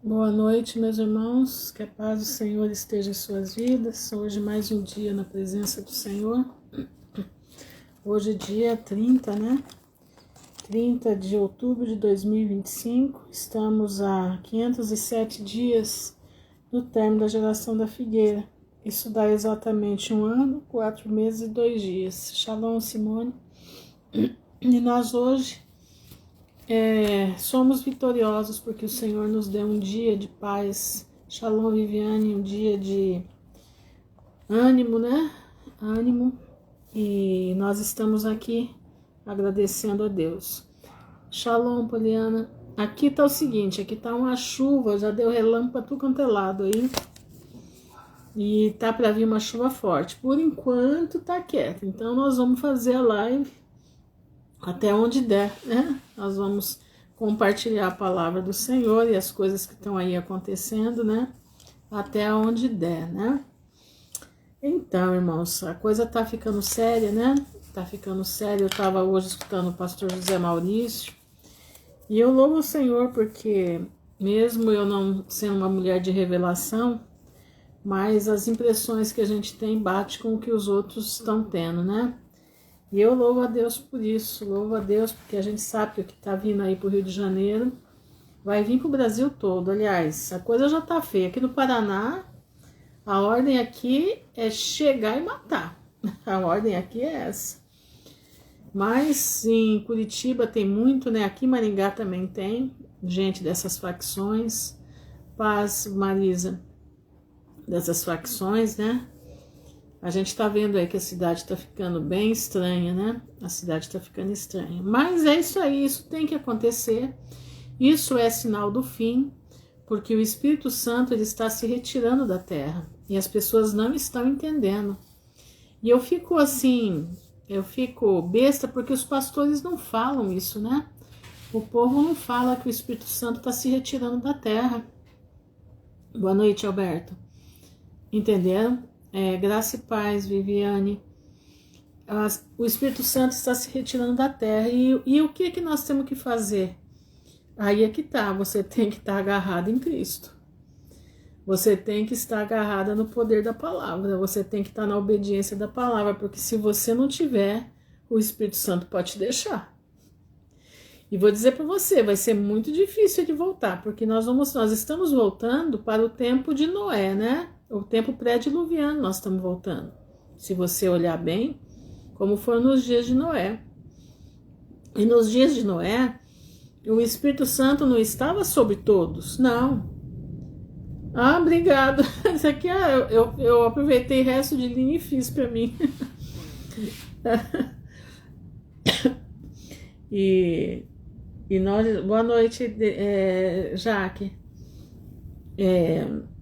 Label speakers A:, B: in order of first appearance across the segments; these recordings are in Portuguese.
A: Boa noite, meus irmãos, que a paz do Senhor esteja em suas vidas. Hoje mais um dia na presença do Senhor. Hoje é dia 30, né? 30 de outubro de 2025. Estamos a 507 dias do término da geração da figueira. Isso dá exatamente 1 ano, 4 meses e 2 dias. Shalom, Simone. E nós hoje somos vitoriosos porque o Senhor nos deu um dia de paz. Shalom, Viviane, um dia de ânimo, né? Ânimo. E nós estamos aqui agradecendo a Deus. Shalom, Poliana. Aqui tá o seguinte, aqui tá uma chuva, já deu relâmpago tudo quanto é lado aí. E tá para vir uma chuva forte. Por enquanto tá quieto. Então nós vamos fazer a live até onde der, né? Nós vamos compartilhar a palavra do Senhor e as coisas que estão aí acontecendo, né? Até onde der, né? Então, irmãos, a coisa tá ficando séria, né? Tá ficando séria. Eu tava hoje escutando o pastor José Maurício e eu louvo o Senhor porque, mesmo eu não sendo uma mulher de revelação, mas as impressões que a gente tem bate com o que os outros estão tendo, né? E eu louvo a Deus por isso, louvo a Deus porque a gente sabe que o que está vindo aí para o Rio de Janeiro vai vir para o Brasil todo. Aliás, a coisa já está feia. Aqui no Paraná, a ordem aqui é chegar e matar. A ordem aqui é essa. Mas em Curitiba tem muito, né? Aqui em Maringá também tem gente dessas facções. Paz, Marisa, dessas facções, né? A gente tá vendo aí que a cidade tá ficando bem estranha, né? A cidade tá ficando estranha. Mas é isso aí, isso tem que acontecer. Isso é sinal do fim, porque o Espírito Santo ele está se retirando da terra e as pessoas não estão entendendo. E eu fico assim, eu fico besta porque os pastores não falam isso, né? O povo não fala que o Espírito Santo está se retirando da terra. Boa noite, Alberto. Entenderam? Graça e paz, Viviane. O Espírito Santo está se retirando da terra. E o que nós temos que fazer? Aí é que tá, você tem que estar agarrado em Cristo. Você tem que estar agarrada no poder da palavra. Você tem que estar na obediência da palavra. Porque se você não tiver, o Espírito Santo pode te deixar. E vou dizer para você, vai ser muito difícil de voltar. Porque nós estamos voltando para o tempo de Noé, né? O tempo pré-diluviano nós estamos voltando. Se você olhar bem, como foi nos dias de Noé. E nos dias de Noé, o Espírito Santo não estava sobre todos, não. Ah, obrigado. Isso aqui eu aproveitei o resto de linha e fiz para mim. E nós, boa noite, Jaque.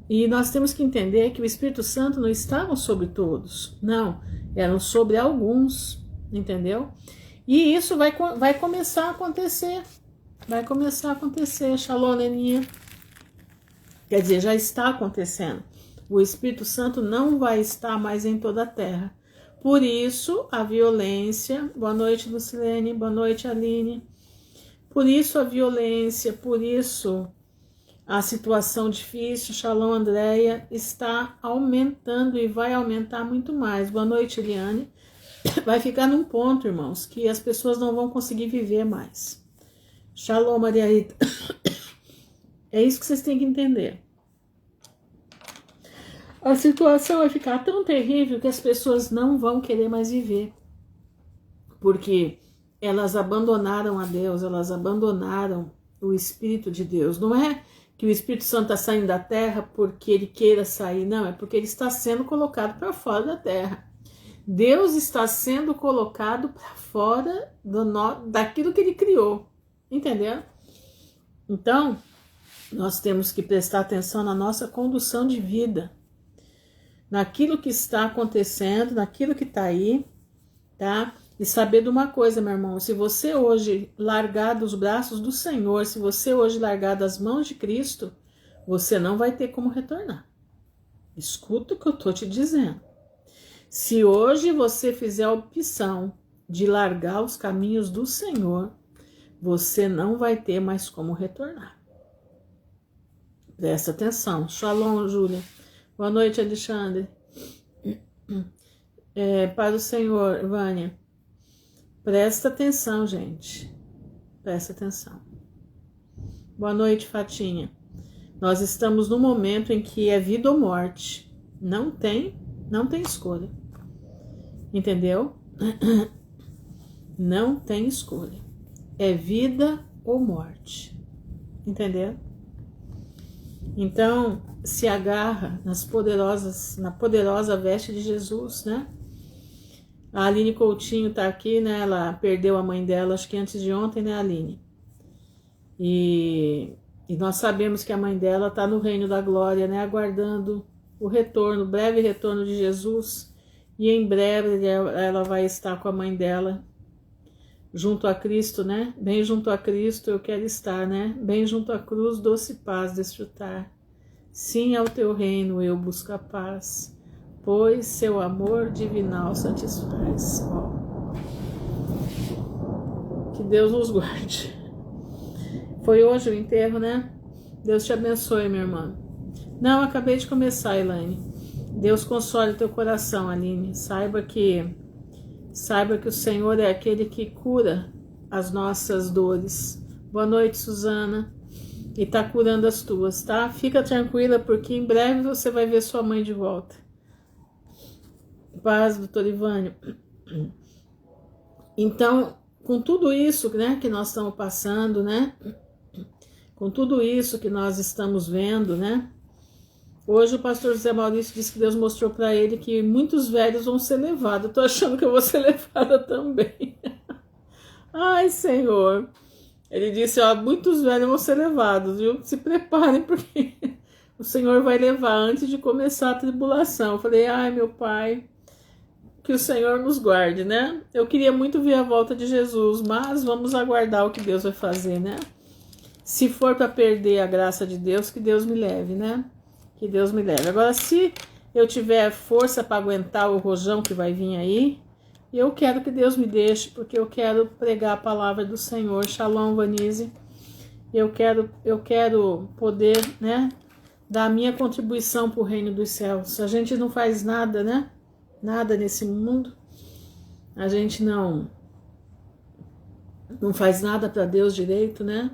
A: E nós temos que entender que o Espírito Santo não estava sobre todos, não, eram sobre alguns, entendeu? E isso vai começar a acontecer, Shalom, Neninha. Quer dizer, já está acontecendo. O Espírito Santo não vai estar mais em toda a terra. Por isso, a violência, boa noite, Lucilene, boa noite, Aline. Por isso a violência, por isso a situação difícil, Shalom, Andréia, está aumentando e vai aumentar muito mais. Boa noite, Eliane. Vai ficar num ponto, irmãos, que as pessoas não vão conseguir viver mais. Shalom, Maria Rita. É isso que vocês têm que entender. A situação vai ficar tão terrível que as pessoas não vão querer mais viver. Porque elas abandonaram a Deus, elas abandonaram o Espírito de Deus. Não é que o Espírito Santo está saindo da terra porque ele queira sair, não, é porque ele está sendo colocado para fora da terra. Deus está sendo colocado para fora daquilo que ele criou, entendeu? Então, nós temos que prestar atenção na nossa condução de vida, naquilo que está acontecendo, naquilo que está aí, tá? E saber de uma coisa, meu irmão, se você hoje largar dos braços do Senhor, se você hoje largar das mãos de Cristo, você não vai ter como retornar. Escuta o que eu estou te dizendo. Se hoje você fizer a opção de largar os caminhos do Senhor, você não vai ter mais como retornar. Presta atenção. Shalom, Júlia. Boa noite, Alexandre. Para o Senhor, Vânia. Presta atenção, gente. Presta atenção. Boa noite, Fatinha. Nós estamos no momento em que é vida ou morte. Não tem escolha. Entendeu? Não tem escolha. É vida ou morte. Entendeu? Então, se agarra na poderosa veste de Jesus, né? A Aline Coutinho tá aqui, né? Ela perdeu a mãe dela, acho que antes de ontem, né, Aline? E nós sabemos que a mãe dela tá no reino da glória, né? Aguardando o retorno, o breve retorno de Jesus. E em breve ela vai estar com a mãe dela, junto a Cristo, né? Bem junto a Cristo eu quero estar, né? Bem junto à cruz, doce paz desfrutar. Sim, ao teu reino eu busco a paz, pois seu amor divinal satisfaz. Ó. Que Deus nos guarde. Foi hoje o enterro, né? Deus te abençoe, minha irmã. Não, acabei de começar, Elaine. Deus console teu coração, Aline. Saiba que o Senhor é aquele que cura as nossas dores. Boa noite, Suzana. E tá curando as tuas, tá? Fica tranquila, porque em breve você vai ver sua mãe de volta. Paz, doutor Ivânio. Então, com tudo isso, né, que nós estamos passando, né? Com tudo isso que nós estamos vendo, né? Hoje o pastor José Maurício disse que Deus mostrou para ele que muitos velhos vão ser levados. Eu tô achando que eu vou ser levada também. Ai, Senhor. Ele disse, ó, muitos velhos vão ser levados, viu? Se preparem, porque o Senhor vai levar antes de começar a tribulação. Eu falei, ai, meu Pai, que o Senhor nos guarde, né? Eu queria muito ver a volta de Jesus, mas vamos aguardar o que Deus vai fazer, né? Se for para perder a graça de Deus, que Deus me leve, né? Que Deus me leve. Agora, se eu tiver força para aguentar o rojão que vai vir aí, eu quero que Deus me deixe, porque eu quero pregar a palavra do Senhor. Shalom, Vanise. Eu quero poder, né, dar a minha contribuição para o reino dos céus. A gente não faz nada, né? Nada nesse mundo. A gente não faz nada para Deus direito, né?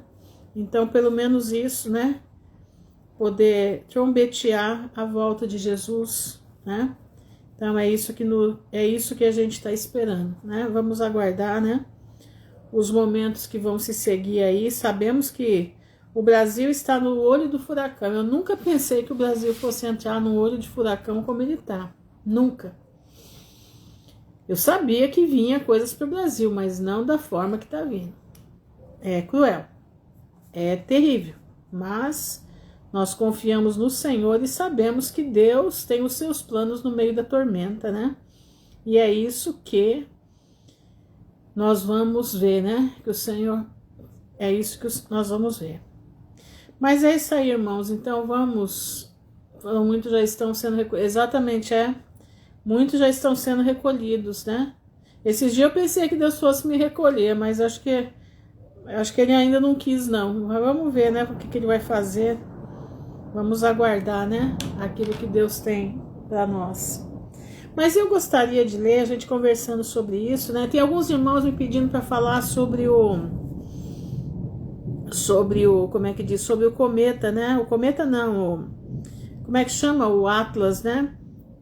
A: Então, pelo menos isso, né? Poder trombetear a volta de Jesus, né? Então é isso que a gente está esperando, né? Vamos aguardar, né? Os momentos que vão se seguir aí. Sabemos que o Brasil está no olho do furacão. Eu nunca pensei que o Brasil fosse entrar no olho de furacão como ele está. Nunca. Eu sabia que vinha coisas para o Brasil, mas não da forma que está vindo. É cruel. É terrível. Mas nós confiamos no Senhor e sabemos que Deus tem os seus planos no meio da tormenta, né? E é isso que nós vamos ver, né? Que o Senhor... É isso que nós vamos ver. Mas é isso aí, irmãos. Então vamos... Muitos já estão sendo recolhidos. Exatamente, muitos já estão sendo recolhidos, né? Esses dias eu pensei que Deus fosse me recolher, mas acho que ele ainda não quis, não. Mas vamos ver, né? O que ele vai fazer. Vamos aguardar, né? Aquilo que Deus tem para nós. Mas eu gostaria de ler, a gente conversando sobre isso, né? Tem alguns irmãos me pedindo para falar sobre o, como é que diz? Sobre o cometa, né? O cometa não, como é que chama? O Atlas, né?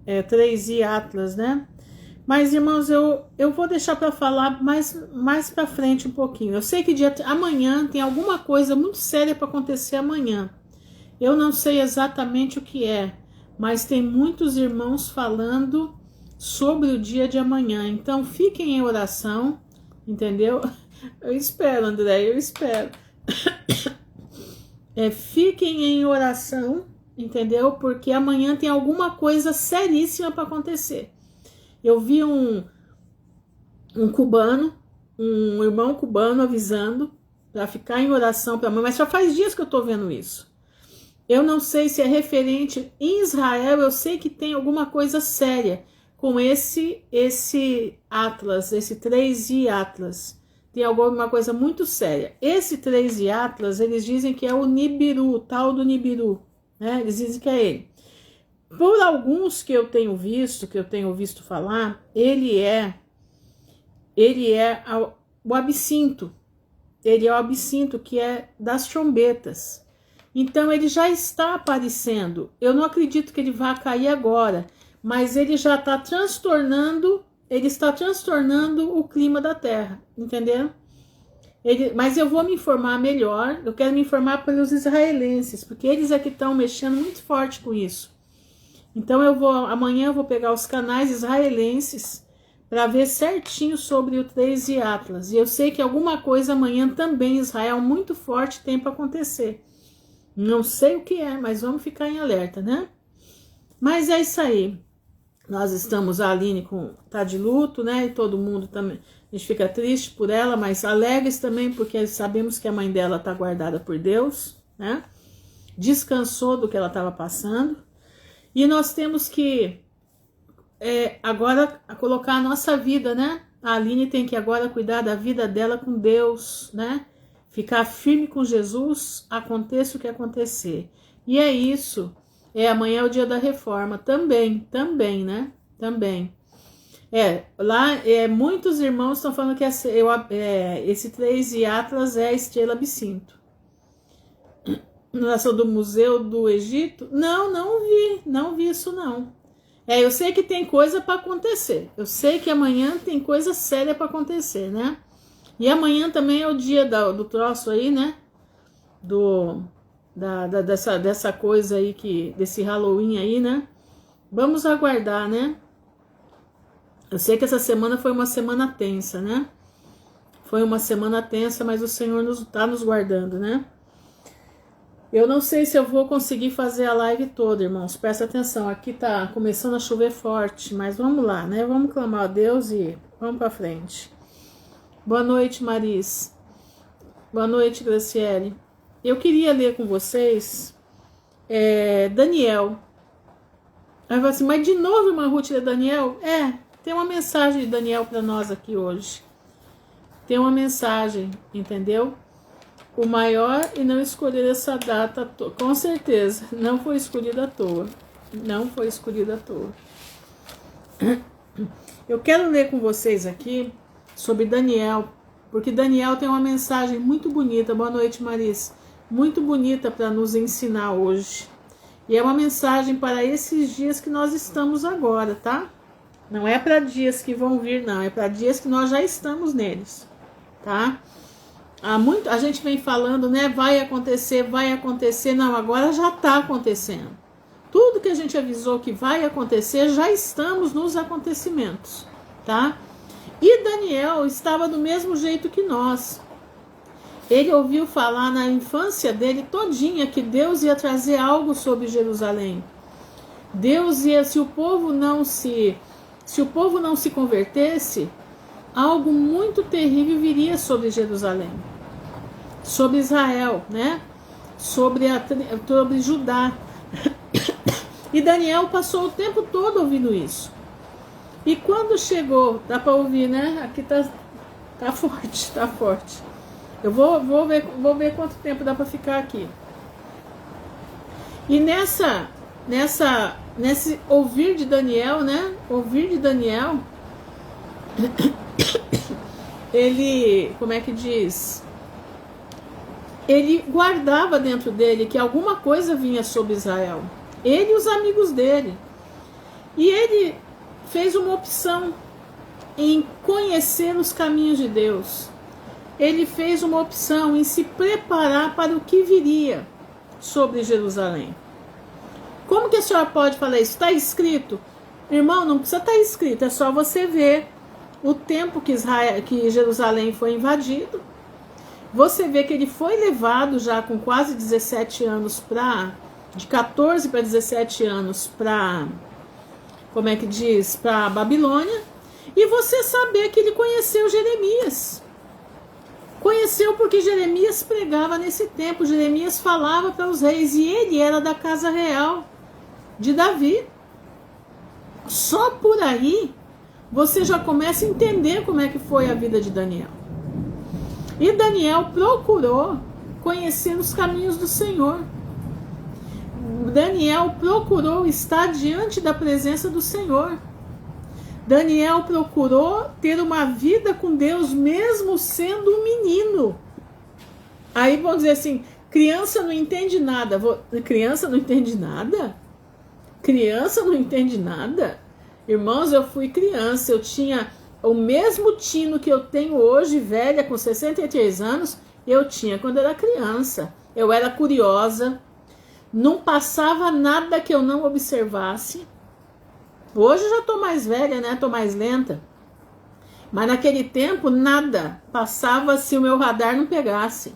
A: 3i Atlas, né? Mas, irmãos, eu vou deixar para falar mais para frente um pouquinho. Eu sei que amanhã tem alguma coisa muito séria para acontecer amanhã. Eu não sei exatamente o que é, mas tem muitos irmãos falando sobre o dia de amanhã. Então, fiquem em oração, entendeu? Eu espero, André, eu espero. Fiquem em oração, entendeu? Porque amanhã tem alguma coisa seríssima para acontecer. Eu vi um irmão cubano avisando para ficar em oração para amanhã, mas já faz dias que eu estou vendo isso. Eu não sei se é referente em Israel, eu sei que tem alguma coisa séria com esse Atlas, esse 3i Atlas. Tem alguma coisa muito séria. Esse 3i Atlas, eles dizem que é o Nibiru, o tal do Nibiru, né? Eles dizem que é ele. Por alguns que eu tenho visto falar, ele é o absinto. Ele é o absinto que é das trombetas. Então ele já está aparecendo. Eu não acredito que ele vá cair agora, mas ele já está transtornando, o clima da Terra, entendeu? Mas eu vou me informar melhor, eu quero me informar pelos israelenses, porque eles é que estão mexendo muito forte com isso. Então amanhã eu vou pegar os canais israelenses para ver certinho sobre o 3 de Atlas. E eu sei que alguma coisa amanhã também Israel muito forte tem para acontecer. Não sei o que é, mas vamos ficar em alerta, né? Mas é isso aí. Nós estamos, a Aline tá de luto, né? E todo mundo também. A gente fica triste por ela, mas alegres também, porque sabemos que a mãe dela está guardada por Deus, né? Descansou do que ela estava passando. E nós temos que agora colocar a nossa vida, né? A Aline tem que agora cuidar da vida dela com Deus, né? Ficar firme com Jesus, aconteça o que acontecer. E é isso. Amanhã é o dia da reforma. Também, né? Também. Lá muitos irmãos estão falando que esse 3 de Atlas é a estrela absinto. Nação do Museu do Egito? Não vi isso não. Eu sei que tem coisa para acontecer. Eu sei que amanhã tem coisa séria para acontecer, né? E amanhã também é o dia do troço aí, né? Dessa coisa aí, desse Halloween aí, né? Vamos aguardar, né? Eu sei que essa semana foi uma semana tensa, né? Foi uma semana tensa, mas o Senhor está nos guardando, né? Eu não sei se eu vou conseguir fazer a live toda, irmãos. Presta atenção, aqui tá começando a chover forte, mas vamos lá, né? Vamos clamar a Deus e vamos para frente. Boa noite, Maris. Boa noite, Graciele. Eu queria ler com vocês Daniel. Aí vai assim, mas de novo, irmã Ruth, ler Daniel? Tem uma mensagem de Daniel para nós aqui hoje. Tem uma mensagem, entendeu? O maior e não escolher essa data, com certeza, não foi escolhida à toa. Não foi escolhida à toa. Eu quero ler com vocês aqui sobre Daniel, porque Daniel tem uma mensagem muito bonita. Boa noite, Maris. Muito bonita para nos ensinar hoje. E é uma mensagem para esses dias que nós estamos agora, tá? Não é para dias que vão vir, não. É para dias que nós já estamos neles, tá? A gente vem falando, né? Vai acontecer. Não, agora já está acontecendo. Tudo que a gente avisou que vai acontecer, já estamos nos acontecimentos, tá? E Daniel estava do mesmo jeito que nós. Ele ouviu falar na infância dele todinha que Deus ia trazer algo sobre Jerusalém. Deus ia, se o povo não se convertesse, algo muito terrível viria sobre Jerusalém, sobre Israel, né? Sobre Judá. E Daniel passou o tempo todo ouvindo isso. E quando chegou, dá para ouvir, né? Aqui tá forte. Eu vou ver quanto tempo dá para ficar aqui. E nesse ouvir de Daniel, né? Ouvir de Daniel, ele, como é que diz? Ele guardava dentro dele que alguma coisa vinha sobre Israel. Ele e os amigos dele. E ele fez uma opção em conhecer os caminhos de Deus. Ele fez uma opção em se preparar para o que viria sobre Jerusalém. Como que a senhora pode falar isso? Está escrito? Irmão, não precisa estar escrito, é só você ver o tempo que Jerusalém foi invadido. Você vê que ele foi levado já com quase 17 anos de 14 para 17 anos para, como é que diz, para Babilônia. E você saber que ele conheceu Jeremias. Conheceu porque Jeremias pregava nesse tempo. Jeremias falava para os reis e ele era da casa real de Davi. Só por aí você já começa a entender como é que foi a vida de Daniel. E Daniel procurou conhecer os caminhos do Senhor. Daniel procurou estar diante da presença do Senhor. Daniel procurou ter uma vida com Deus, mesmo sendo um menino. Aí vão dizer assim, criança não entende nada. Criança não entende nada? Criança não entende nada? Irmãos, eu fui criança, eu tinha o mesmo tino que eu tenho hoje, velha, com 63 anos, eu tinha quando era criança. Eu era curiosa, não passava nada que eu não observasse. Hoje eu já estou mais velha, né? Estou mais lenta. Mas naquele tempo, nada passava se o meu radar não pegasse.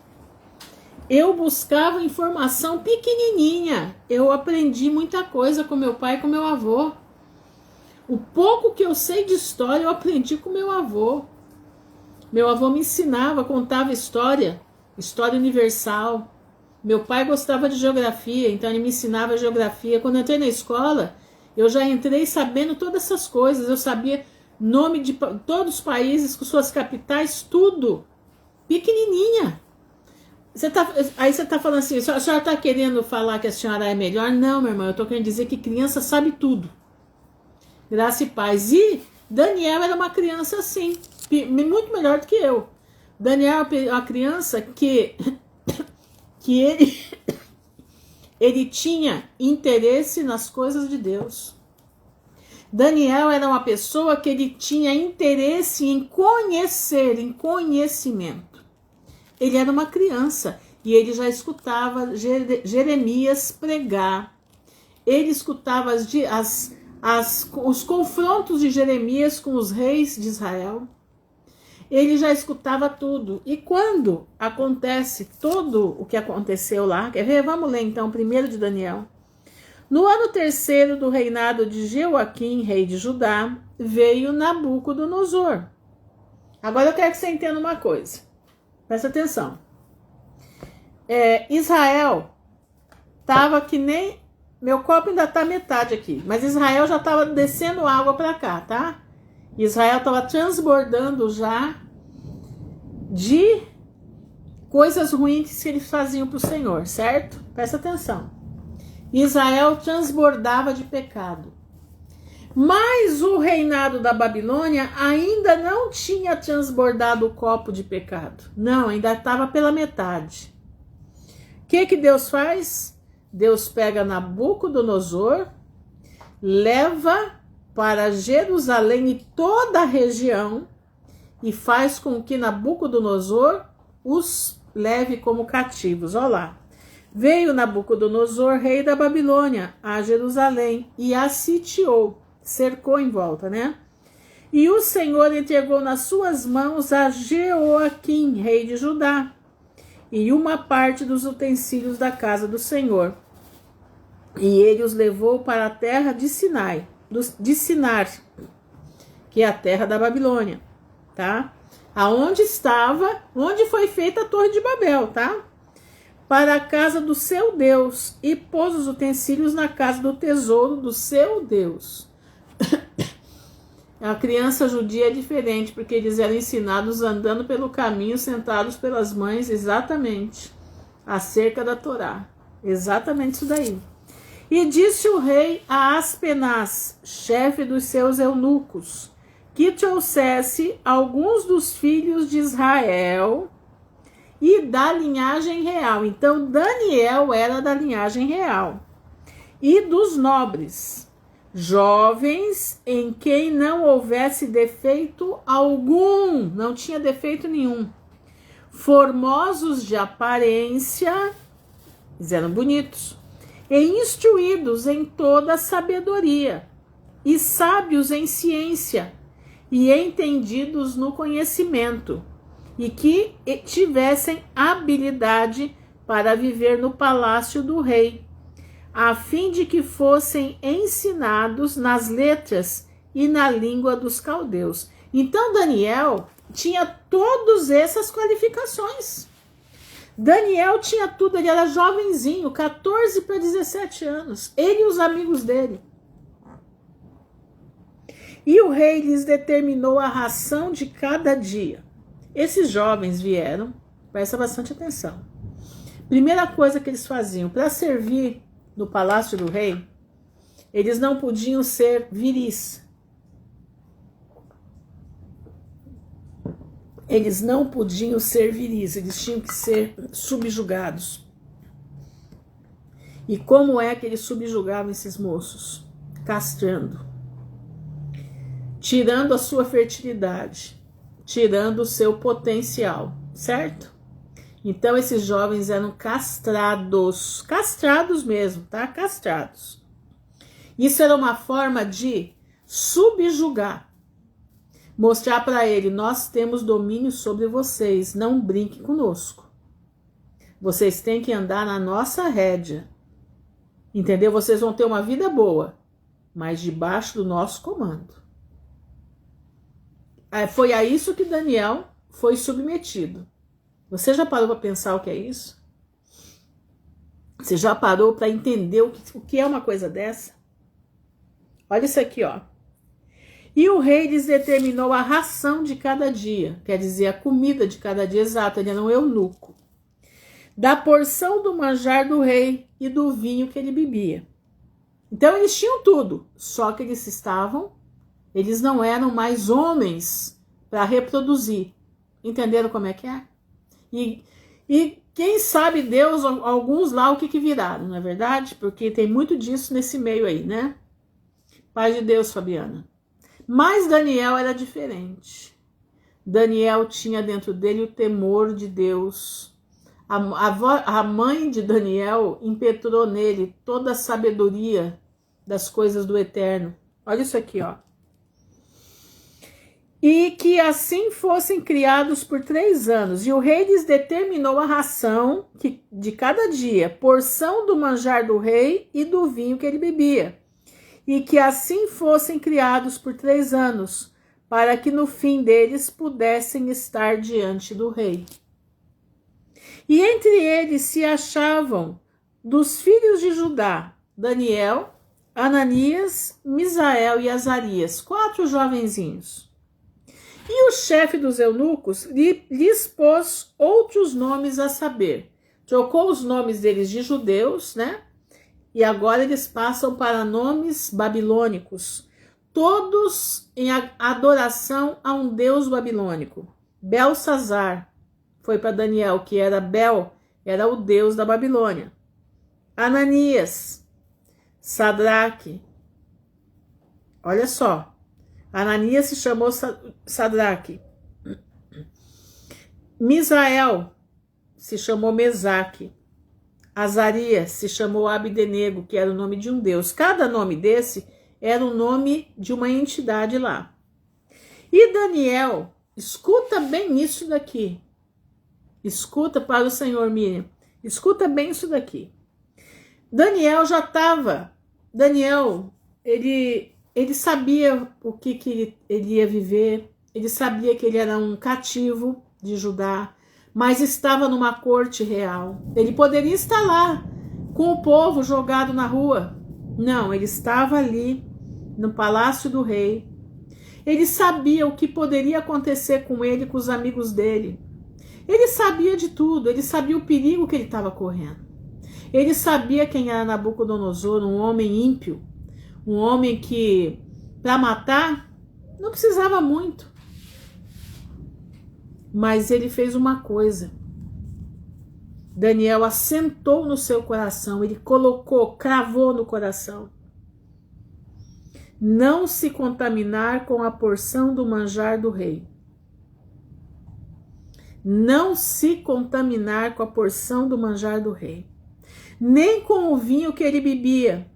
A: Eu buscava informação pequenininha. Eu aprendi muita coisa com meu pai e com meu avô. O pouco que eu sei de história, eu aprendi com meu avô. Meu avô me ensinava, contava história universal. Meu pai gostava de geografia, então ele me ensinava geografia. Quando eu entrei na escola, eu já entrei sabendo todas essas coisas. Eu sabia nome de todos os países, com suas capitais, tudo. Pequenininha. Aí você está falando assim, a senhora está querendo falar que a senhora é melhor? Não, meu irmão, eu estou querendo dizer que criança sabe tudo. Graça e paz. E Daniel era uma criança assim, muito melhor do que eu. Daniel é uma criança que ele tinha interesse nas coisas de Deus. Daniel era uma pessoa que ele tinha interesse em conhecer, em conhecimento. Ele era uma criança e ele já escutava Jeremias pregar. Ele escutava os confrontos de Jeremias com os reis de Israel. Ele já escutava tudo. E quando acontece tudo o que aconteceu lá, quer ver? Vamos ler então, primeiro de Daniel. No ano 3º do reinado de Jeoaquim, rei de Judá, veio Nabucodonosor. Agora eu quero que você entenda uma coisa. Presta atenção. Israel estava que nem... Meu copo ainda está metade aqui, mas Israel já estava descendo água para cá, tá? Israel estava transbordando já de coisas ruins que eles faziam para o Senhor, certo? Presta atenção. Israel transbordava de pecado. Mas o reinado da Babilônia ainda não tinha transbordado o copo de pecado. Não, ainda estava pela metade. O que Deus faz? Deus pega Nabucodonosor, leva para Jerusalém e toda a região e faz com que Nabucodonosor os leve como cativos. Olha lá. Veio Nabucodonosor, rei da Babilônia, a Jerusalém e a sitiou, cercou em volta, né? E o Senhor entregou nas suas mãos a Jeoaquim, rei de Judá, e uma parte dos utensílios da casa do Senhor. E ele os levou para a terra de Sinar, que é a terra da Babilônia, tá? Aonde estava, onde foi feita a Torre de Babel, tá? Para a casa do seu Deus, e pôs os utensílios na casa do tesouro do seu Deus. A criança judia é diferente, porque eles eram ensinados andando pelo caminho, sentados pelas mães, exatamente, acerca da Torá. Exatamente isso daí. E disse o rei a Aspenaz, chefe dos seus eunucos, que trouxesse alguns dos filhos de Israel e da linhagem real. Então, Daniel era da linhagem real. E dos nobres, jovens em quem não houvesse defeito algum, não tinha defeito nenhum, formosos de aparência, eles eram bonitos, e instruídos em toda a sabedoria, e sábios em ciência, e entendidos no conhecimento, e que tivessem habilidade para viver no palácio do rei, a fim de que fossem ensinados nas letras e na língua dos caldeus. Então Daniel tinha todas essas qualificações. Daniel tinha tudo, ele era jovenzinho, 14 para 17 anos, ele e os amigos dele. E o rei lhes determinou a ração de cada dia. Esses jovens vieram, presta bastante atenção. Primeira coisa que eles faziam, para servir no palácio do rei, eles não podiam ser viris. Eles não podiam ser viris, eles tinham que ser subjugados. E como é que eles subjugavam esses moços? Castrando. Tirando a sua fertilidade, tirando o seu potencial, certo? Então esses jovens eram castrados, castrados mesmo, tá? Castrados. Isso era uma forma de subjugar, mostrar para ele, nós temos domínio sobre vocês, não brinque conosco. Vocês têm que andar na nossa rédea, entendeu? Vocês vão ter uma vida boa, mas debaixo do nosso comando. Foi a isso que Daniel foi submetido. Você já parou para pensar o que é isso? Você já parou para entender o que é uma coisa dessa? Olha isso aqui, ó. E o rei lhes determinou a ração de cada dia, quer dizer, a comida de cada dia, exato, ele era um eunuco, da porção do manjar do rei e do vinho que ele bebia. Então eles tinham tudo, só que eles não eram mais homens para reproduzir. Entenderam como é que é? E quem sabe Deus, alguns lá o que viraram, não é verdade? Porque tem muito disso nesse meio aí, né? Paz de Deus, Fabiana. Mas Daniel era diferente. Daniel tinha dentro dele o temor de Deus. A mãe de Daniel impetrou nele toda a sabedoria das coisas do eterno. Olha isso aqui, ó. E que assim fossem criados por 3 anos. E o rei lhes determinou a ração de cada dia, porção do manjar do rei e do vinho que ele bebia. E que assim fossem criados por 3 anos, para que no fim deles pudessem estar diante do rei. E entre eles se achavam dos filhos de Judá, Daniel, Ananias, Misael e Azarias, 4 jovenzinhos. E o chefe dos eunucos lhes pôs outros nomes a saber. Trocou os nomes deles de judeus, né? E agora eles passam para nomes babilônicos, todos em adoração a um deus babilônico. Belsazar foi para Daniel, que era era o deus da Babilônia. Ananias, Sadraque, olha só, Ananias se chamou Sadraque. Misael se chamou Mesaque. Azarias se chamou Abdenego, que era o nome de um deus. Cada nome desse era o nome de uma entidade lá. E Daniel, escuta bem isso daqui. Escuta para o Senhor, Miriam. Escuta bem isso daqui. Daniel, ele sabia o que ele ia viver. Ele sabia que ele era um cativo de Judá, mas estava numa corte real. Ele poderia estar lá com o povo jogado na rua. Não, ele estava ali no palácio do rei. Ele sabia o que poderia acontecer com ele e com os amigos dele. Ele sabia de tudo, ele sabia o perigo que ele estava correndo. Ele sabia quem era Nabucodonosor, um homem ímpio, um homem que, para matar, não precisava muito. Mas ele fez uma coisa. Daniel assentou no seu coração, ele cravou no coração. Não se contaminar com a porção do manjar do rei. Não se contaminar com a porção do manjar do rei. Nem com o vinho que ele bebia.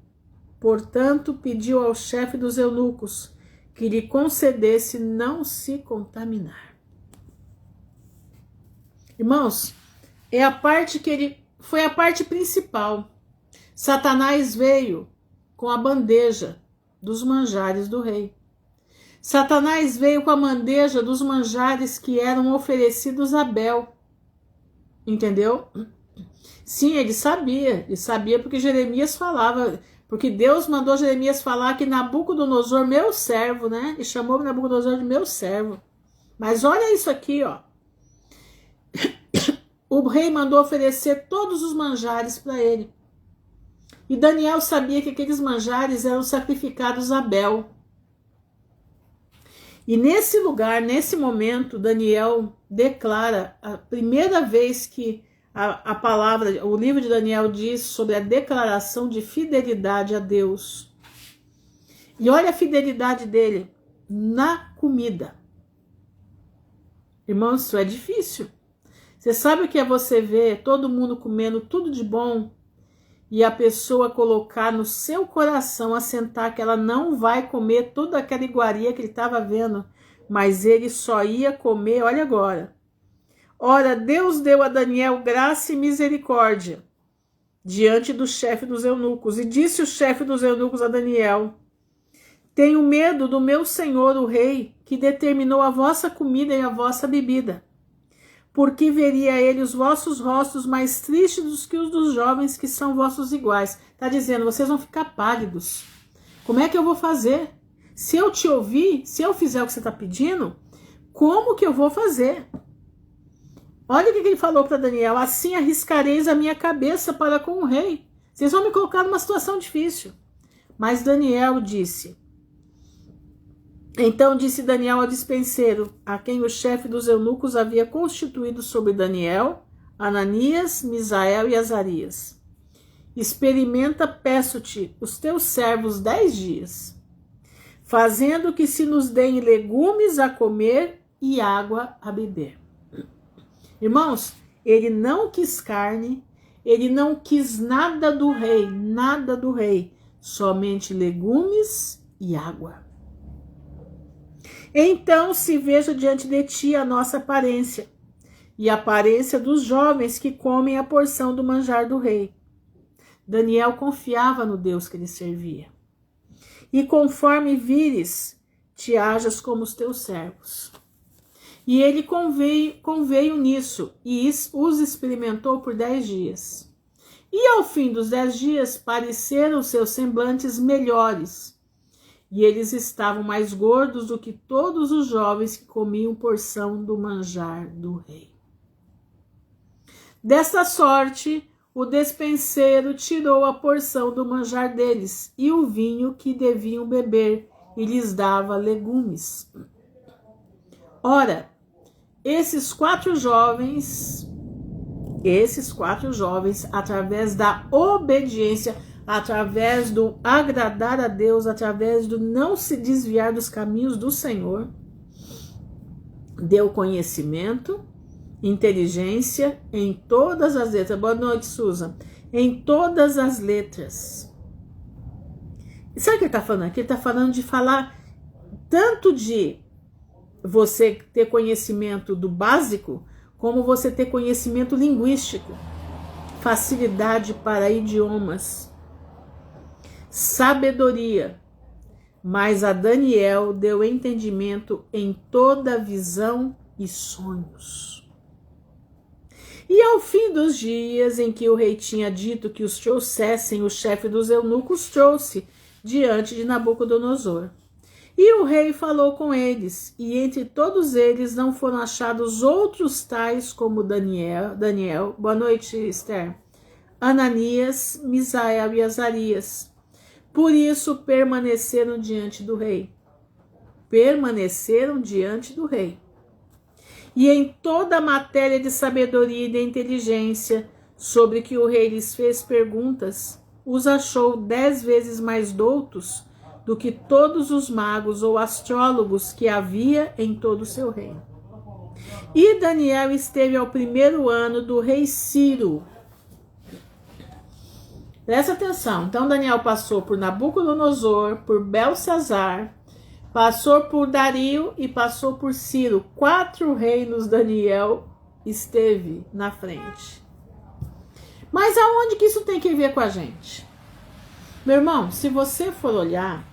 A: Portanto, pediu ao chefe dos eunucos que lhe concedesse não se contaminar. Irmãos, foi a parte principal. Satanás veio com a bandeja dos manjares do rei. Satanás veio com a bandeja dos manjares que eram oferecidos a Bel. Entendeu? Sim, ele sabia porque Jeremias falava, porque Deus mandou Jeremias falar que Nabucodonosor, meu servo, né? E chamou Nabucodonosor de meu servo. Mas olha isso aqui, ó. O rei mandou oferecer todos os manjares para ele. E Daniel sabia que aqueles manjares eram sacrificados a Bel. E nesse lugar, nesse momento, Daniel declara a primeira vez que a palavra, o livro de Daniel diz sobre a declaração de fidelidade a Deus. E olha a fidelidade dele na comida. Irmãos, isso é difícil. Você sabe o que é você ver todo mundo comendo tudo de bom e a pessoa colocar no seu coração, assentar que ela não vai comer toda aquela iguaria que ele estava vendo, mas ele só ia comer, olha agora. Ora, Deus deu a Daniel graça e misericórdia diante do chefe dos eunucos. E disse o chefe dos eunucos a Daniel: tenho medo do meu senhor, o rei, que determinou a vossa comida e a vossa bebida, porque veria ele os vossos rostos mais tristes do que os dos jovens que são vossos iguais. Está dizendo, vocês vão ficar pálidos. Como é que eu vou fazer? Se eu te ouvir, se eu fizer o que você está pedindo, como que eu vou fazer? Olha o que ele falou para Daniel: assim arriscareis a minha cabeça para com o rei. Vocês vão me colocar numa situação difícil. Mas Daniel disse... Então disse Daniel ao despenseiro, a quem o chefe dos eunucos havia constituído sobre Daniel, Ananias, Misael e Azarias: experimenta, peço-te, os teus servos 10 dias, fazendo que se nos deem legumes a comer e água a beber. Irmãos, ele não quis carne, ele não quis nada do rei, somente legumes e água. Então se veja diante de ti a nossa aparência e a aparência dos jovens que comem a porção do manjar do rei. Daniel confiava no Deus que ele servia. E conforme vires, te hajas como os teus servos. E ele conveio nisso e os experimentou por 10 dias. E ao fim dos 10 dias pareceram seus semblantes melhores. E eles estavam mais gordos do que todos os jovens que comiam porção do manjar do rei. Desta sorte, o despenseiro tirou a porção do manjar deles e o vinho que deviam beber, e lhes dava legumes. Ora, esses quatro jovens, através da obediência, através do agradar a Deus, através do não se desviar dos caminhos do Senhor, deu conhecimento, inteligência em todas as letras. Boa noite, Susan. Em todas as letras. E sabe o que ele está falando aqui? Ele está falando de falar tanto de você ter conhecimento do básico, como você ter conhecimento linguístico, facilidade para idiomas, sabedoria, mas a Daniel deu entendimento em toda visão e sonhos. E ao fim dos dias em que o rei tinha dito que os trouxessem, o chefe dos eunucos trouxe diante de Nabucodonosor. E o rei falou com eles, e entre todos eles não foram achados outros tais como Daniel, boa noite, Esther, Ananias, Misael e Azarias. Por isso permaneceram diante do rei. E em toda a matéria de sabedoria e de inteligência, sobre que o rei lhes fez perguntas, os achou 10 vezes mais doutos do que todos os magos ou astrólogos que havia em todo o seu reino. E Daniel esteve ao 1º ano do rei Ciro. Presta atenção. Então Daniel passou por Nabucodonosor, por Belsazar, passou por Dario e passou por Ciro. 4 reinos Daniel esteve na frente. Mas aonde que isso tem que ver com a gente? Meu irmão, se você for olhar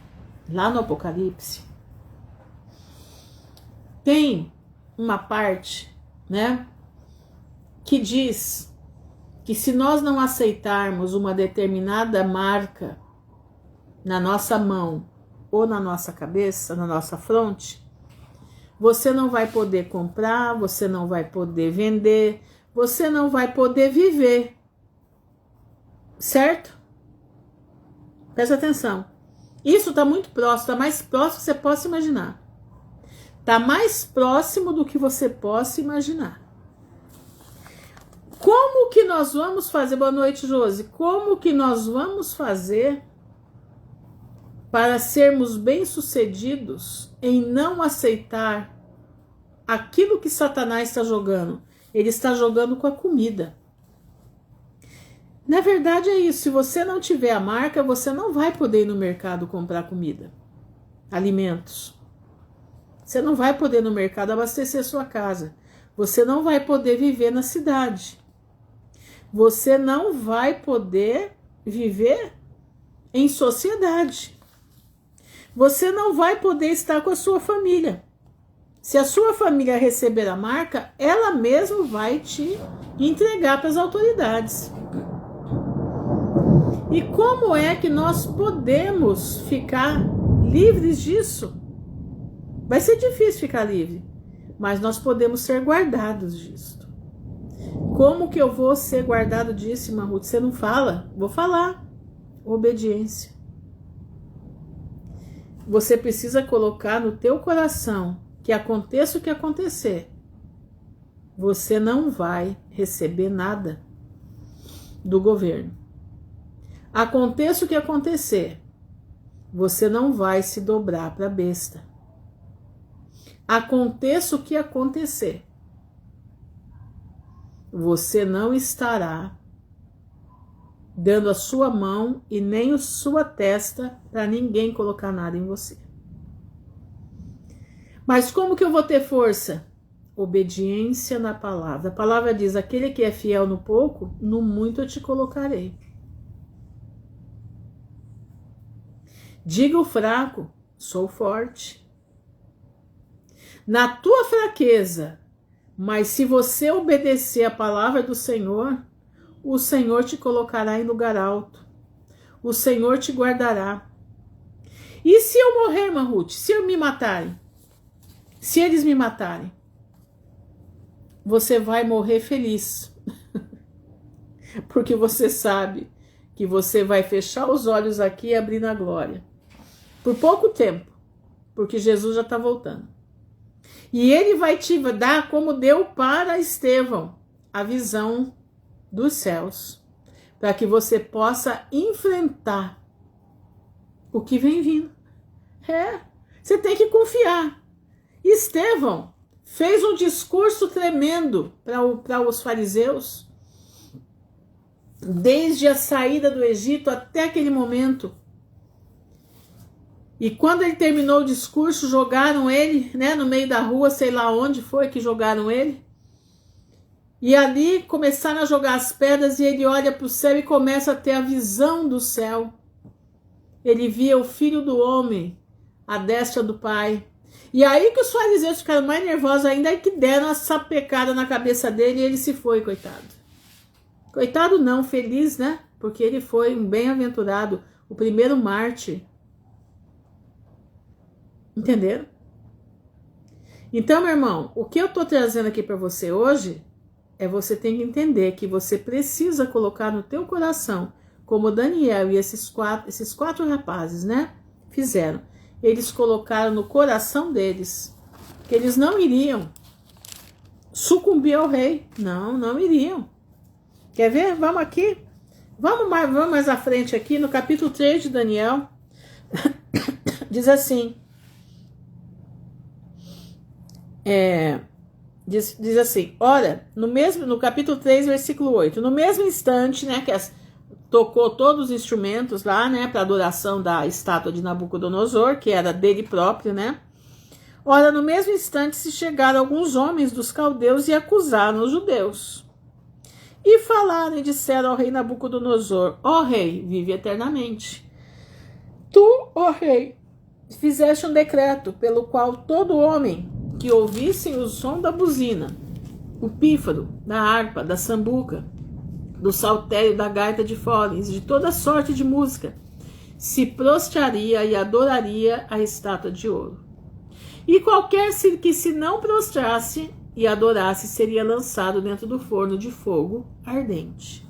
A: lá no Apocalipse, tem uma parte, né, que diz que se nós não aceitarmos uma determinada marca na nossa mão ou na nossa cabeça, na nossa fronte, você não vai poder comprar, você não vai poder vender, você não vai poder viver, certo? Presta atenção. Isso está muito próximo, está mais próximo que você possa imaginar. Está mais próximo do que você possa imaginar. Como que nós vamos fazer? Boa noite, Josi. Como que nós vamos fazer para sermos bem-sucedidos em não aceitar aquilo que Satanás está jogando? Ele está jogando com a comida. Na verdade é isso. Se você não tiver a marca, você não vai poder ir no mercado comprar comida, alimentos. Você não vai poder ir no mercado abastecer sua casa. Você não vai poder viver na cidade. Você não vai poder viver em sociedade. Você não vai poder estar com a sua família. Se a sua família receber a marca, ela mesma vai te entregar para as autoridades. E como é que nós podemos ficar livres disso? Vai ser difícil ficar livre, mas nós podemos ser guardados disso. Como que eu vou ser guardado disso, irmã Ruth? Você não fala? Vou falar. Obediência. Você precisa colocar no teu coração que aconteça o que acontecer, você não vai receber nada do governo. Aconteça o que acontecer, você não vai se dobrar para besta. Aconteça o que acontecer, você não estará dando a sua mão e nem a sua testa para ninguém colocar nada em você. Mas como que eu vou ter força? Obediência na palavra. A palavra diz, aquele que é fiel no pouco, no muito eu te colocarei. Diga o fraco, sou forte. Na tua fraqueza, mas se você obedecer a palavra do Senhor, o Senhor te colocará em lugar alto. O Senhor te guardará. E se eu morrer, irmã Ruth? Se eu me matarem? Se eles me matarem? Você vai morrer feliz. Porque você sabe que você vai fechar os olhos aqui e abrir na glória. Por pouco tempo. Porque Jesus já está voltando. E ele vai te dar, como deu para Estevão, a visão dos céus, para que você possa enfrentar o que vem vindo. Você tem que confiar. Estevão fez um discurso tremendo para os fariseus, desde a saída do Egito até aquele momento. E quando ele terminou o discurso, jogaram ele, no meio da rua, sei lá onde foi que jogaram ele. E ali começaram a jogar as pedras e ele olha para o céu e começa a ter a visão do céu. Ele via o Filho do Homem à destra do Pai. E aí que os fariseus ficaram mais nervosos ainda, aí que deram uma sapecada na cabeça dele e ele se foi, coitado. Coitado não, feliz, né? Porque ele foi um bem-aventurado, o primeiro mártir. Entenderam? Então, meu irmão, o que eu estou trazendo aqui para você hoje é você tem que entender que você precisa colocar no teu coração, como Daniel e esses quatro rapazes, fizeram. Eles colocaram no coração deles que eles não iriam sucumbir ao rei. Não iriam. Quer ver? Vamos aqui. Vamos mais à frente aqui, no capítulo 3 de Daniel. Diz assim. Diz assim, ora, no capítulo 3, versículo 8, no mesmo instante, que tocou todos os instrumentos lá, para adoração da estátua de Nabucodonosor, que era dele próprio, Ora, no mesmo instante se chegaram alguns homens dos caldeus e acusaram os judeus. E falaram e disseram ao rei Nabucodonosor, ó rei, vive eternamente. Tu, ó rei, fizeste um decreto pelo qual todo homem que ouvissem o som da buzina, o pífaro, da harpa, da sambuca, do saltério, da gaita de foles, de toda sorte de música, se prostraria e adoraria a estátua de ouro. E qualquer que se não prostrasse e adorasse seria lançado dentro do forno de fogo ardente.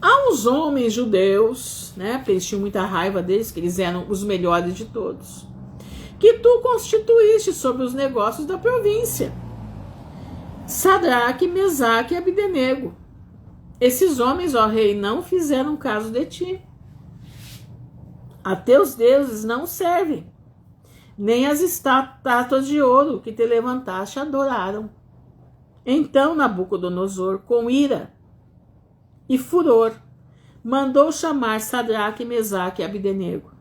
A: Há uns homens judeus, né, porque eles tinham muita raiva deles, que eles eram os melhores de todos, que tu constituíste sobre os negócios da província, Sadraque, Mesaque e Abdenego. Esses homens, ó rei, não fizeram caso de ti. A teus deuses não servem, nem as estátuas de ouro que te levantaste adoraram. Então Nabucodonosor, com ira e furor, mandou chamar Sadraque, Mesaque e Abdenego,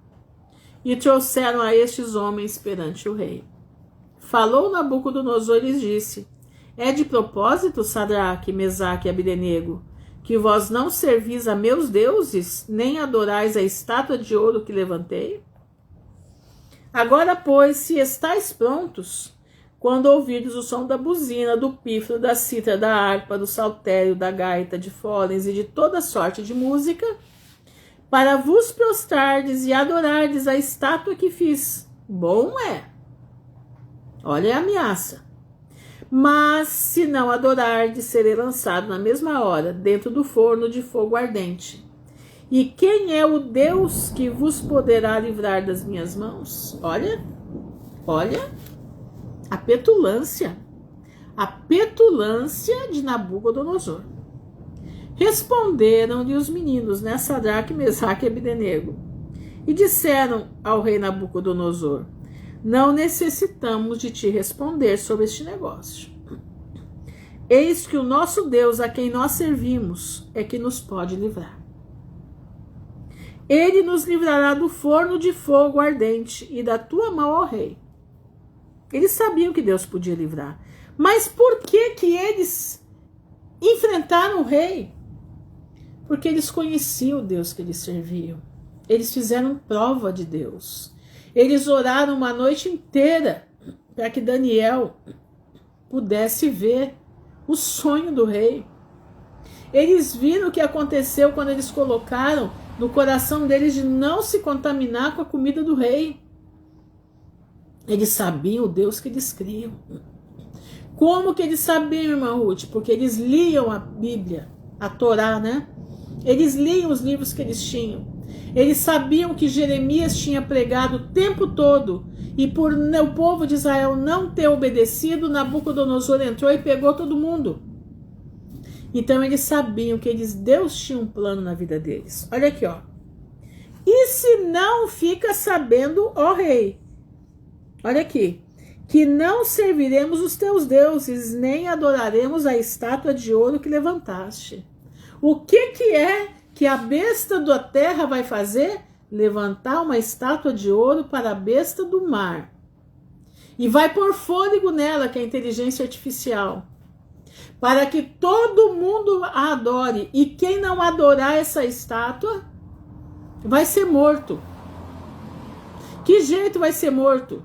A: e trouxeram a estes homens perante o rei. Falou Nabucodonosor e lhes disse: é de propósito, Sadraque, Mesaque e Abdenego, que vós não servis a meus deuses, nem adorais a estátua de ouro que levantei? Agora, pois, se estáis prontos, quando ouvirdes o som da buzina, do pífaro, da cítara, da harpa, do saltério, da gaita, de fólens e de toda sorte de música, para vos prostrardes e adorardes a estátua que fiz. Bom é. Olha a ameaça. Mas, se não adorardes, serei lançado na mesma hora, dentro do forno de fogo ardente. E quem é o Deus que vos poderá livrar das minhas mãos? Olha a petulância de Nabucodonosor. Responderam-lhe os meninos, né, Sadraque, Mesaque e Abdenego, e disseram ao rei Nabucodonosor: não necessitamos de te responder sobre este negócio. Eis que o nosso Deus, a quem nós servimos, é que nos pode livrar. Ele nos livrará do forno de fogo ardente e da tua mão, ó rei. Eles sabiam que Deus podia livrar. Mas por que eles enfrentaram o rei? Porque eles conheciam o Deus que eles serviam. Eles fizeram prova de Deus. Eles oraram uma noite inteira para que Daniel pudesse ver o sonho do rei. Eles viram o que aconteceu quando eles colocaram no coração deles de não se contaminar com a comida do rei. Eles sabiam o Deus que eles criam. Como que eles sabiam, irmã Ruth? Porque eles liam a Bíblia, a Torá, né? Eles liam os livros que eles tinham. Eles sabiam que Jeremias tinha pregado o tempo todo, e por o povo de Israel não ter obedecido, Nabucodonosor entrou e pegou todo mundo. Então eles sabiam que Deus tinha um plano na vida deles. Olha aqui, ó. E se não fica sabendo, ó rei, olha aqui, que não serviremos os teus deuses, nem adoraremos a estátua de ouro que levantaste. O que é que a besta da terra vai fazer? Levantar uma estátua de ouro para a besta do mar. E vai pôr fôlego nela, que é a inteligência artificial, para que todo mundo a adore. E quem não adorar essa estátua vai ser morto. Que jeito vai ser morto?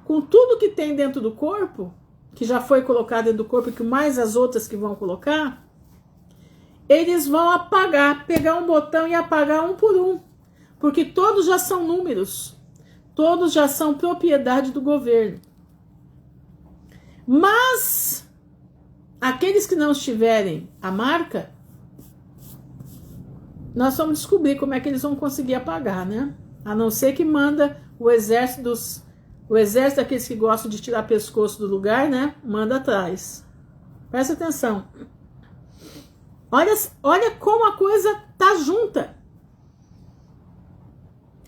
A: Com tudo que tem dentro do corpo, que já foi colocado dentro do corpo, e que mais as outras que vão colocar, eles vão apagar, pegar um botão e apagar um por um. Porque todos já são números. Todos já são propriedade do governo. Mas aqueles que não tiverem a marca, nós vamos descobrir como é que eles vão conseguir apagar, né? A não ser que manda o exército daqueles que gostam de tirar pescoço do lugar, né? Manda atrás. Presta atenção. Olha como a coisa tá junta.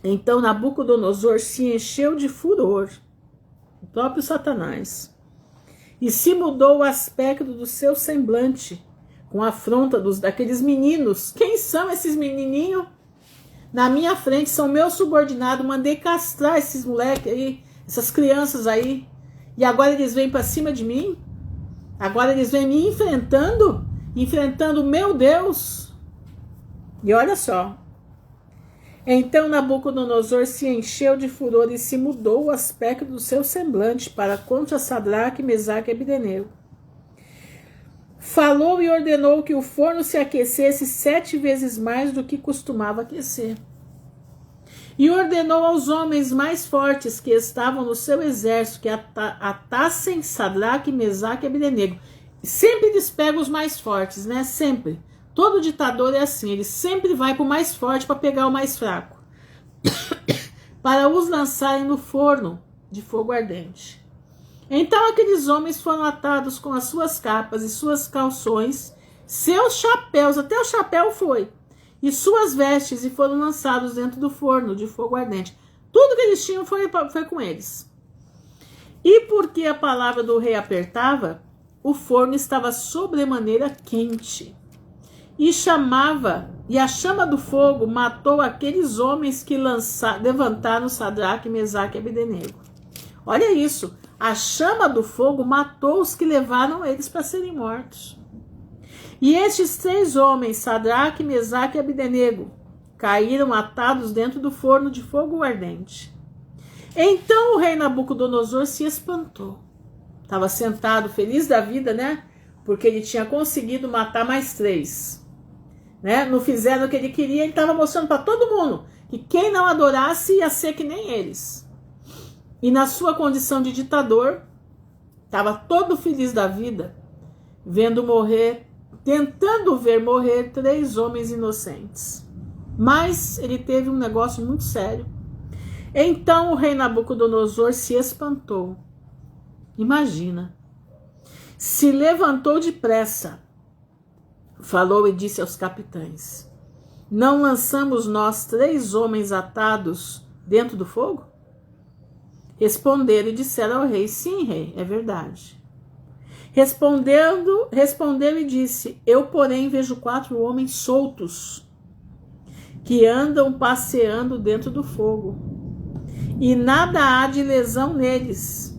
A: Então Nabucodonosor se encheu de furor, o próprio Satanás, e se mudou o aspecto do seu semblante, com a afronta daqueles meninos. Quem são esses menininhos? Na minha frente são meus subordinados, mandei castrar esses moleques aí, essas crianças aí, e agora eles vêm para cima de mim? Agora eles vêm me enfrentando o meu Deus? E olha só. Então Nabucodonosor se encheu de furor e se mudou o aspecto do seu semblante para contra Sadraque, Mesaque e Abdenego. Falou e ordenou que o forno se aquecesse 7 vezes mais do que costumava aquecer. E ordenou aos homens mais fortes que estavam no seu exército que atassem Sadraque, Mesaque e Abdenego. Sempre eles pegam os mais fortes, né? Sempre. Todo ditador é assim, ele sempre vai para o mais forte para pegar o mais fraco, para os lançarem no forno de fogo ardente. Então aqueles homens foram atados com as suas capas e suas calções, seus chapéus, até o chapéu foi, e suas vestes, e foram lançados dentro do forno de fogo ardente. Tudo que eles tinham foi com eles. E porque a palavra do rei apertava, o forno estava sobremaneira quente. E a chama do fogo matou aqueles homens que levantaram Sadraque, Mesaque e Abdenego. Olha isso, a chama do fogo matou os que levaram eles para serem mortos. E estes 3 homens, Sadraque, Mesaque e Abdenego, caíram atados dentro do forno de fogo ardente. Então o rei Nabucodonosor se espantou. Estava sentado, feliz da vida, né? Porque ele tinha conseguido matar mais 3. Né? Não fizeram o que ele queria, ele estava mostrando para todo mundo que quem não adorasse ia ser que nem eles. E na sua condição de ditador, estava todo feliz da vida, tentando ver morrer 3 homens inocentes. Mas ele teve um negócio muito sério. Então o rei Nabucodonosor se espantou. Imagina. Se levantou depressa, falou e disse aos capitães: não lançamos nós 3 homens atados dentro do fogo? Responderam e disseram ao rei: sim, rei, é verdade. Respondeu e disse: eu, porém, vejo 4 homens soltos que andam passeando dentro do fogo, e nada há de lesão neles.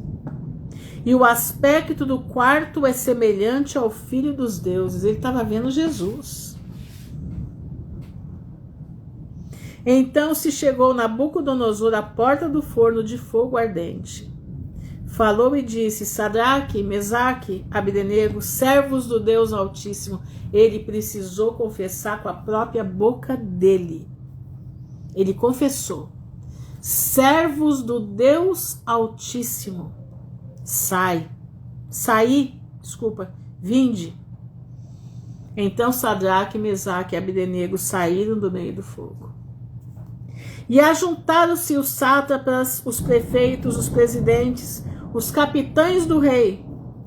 A: E o aspecto do quarto é semelhante ao Filho dos deuses. Ele estava vendo Jesus. Então se chegou Nabucodonosor à porta do forno de fogo ardente. Falou e disse: Sadraque, Mesaque, Abdenego, servos do Deus Altíssimo. Ele precisou confessar com a própria boca dele. Ele confessou: servos do Deus Altíssimo, vinde. Então Sadraque, Mesaque e Abdenego saíram do meio do fogo. E ajuntaram-se os sátrapas, os prefeitos, os presidentes, os capitães do rei,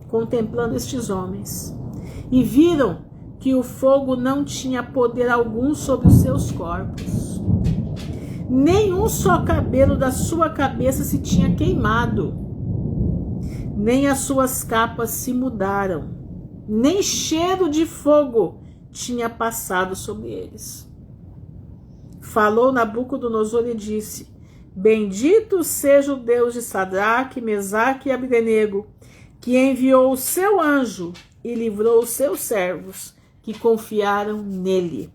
A: contemplando estes homens, e viram que o fogo não tinha poder algum sobre os seus corpos. Nenhum só cabelo da sua cabeça se tinha queimado, nem as suas capas se mudaram, nem cheiro de fogo tinha passado sobre eles. Falou Nabucodonosor e disse: bendito seja o Deus de Sadraque, Mesaque e Abdenego, que enviou o seu anjo e livrou os seus servos, que confiaram nele.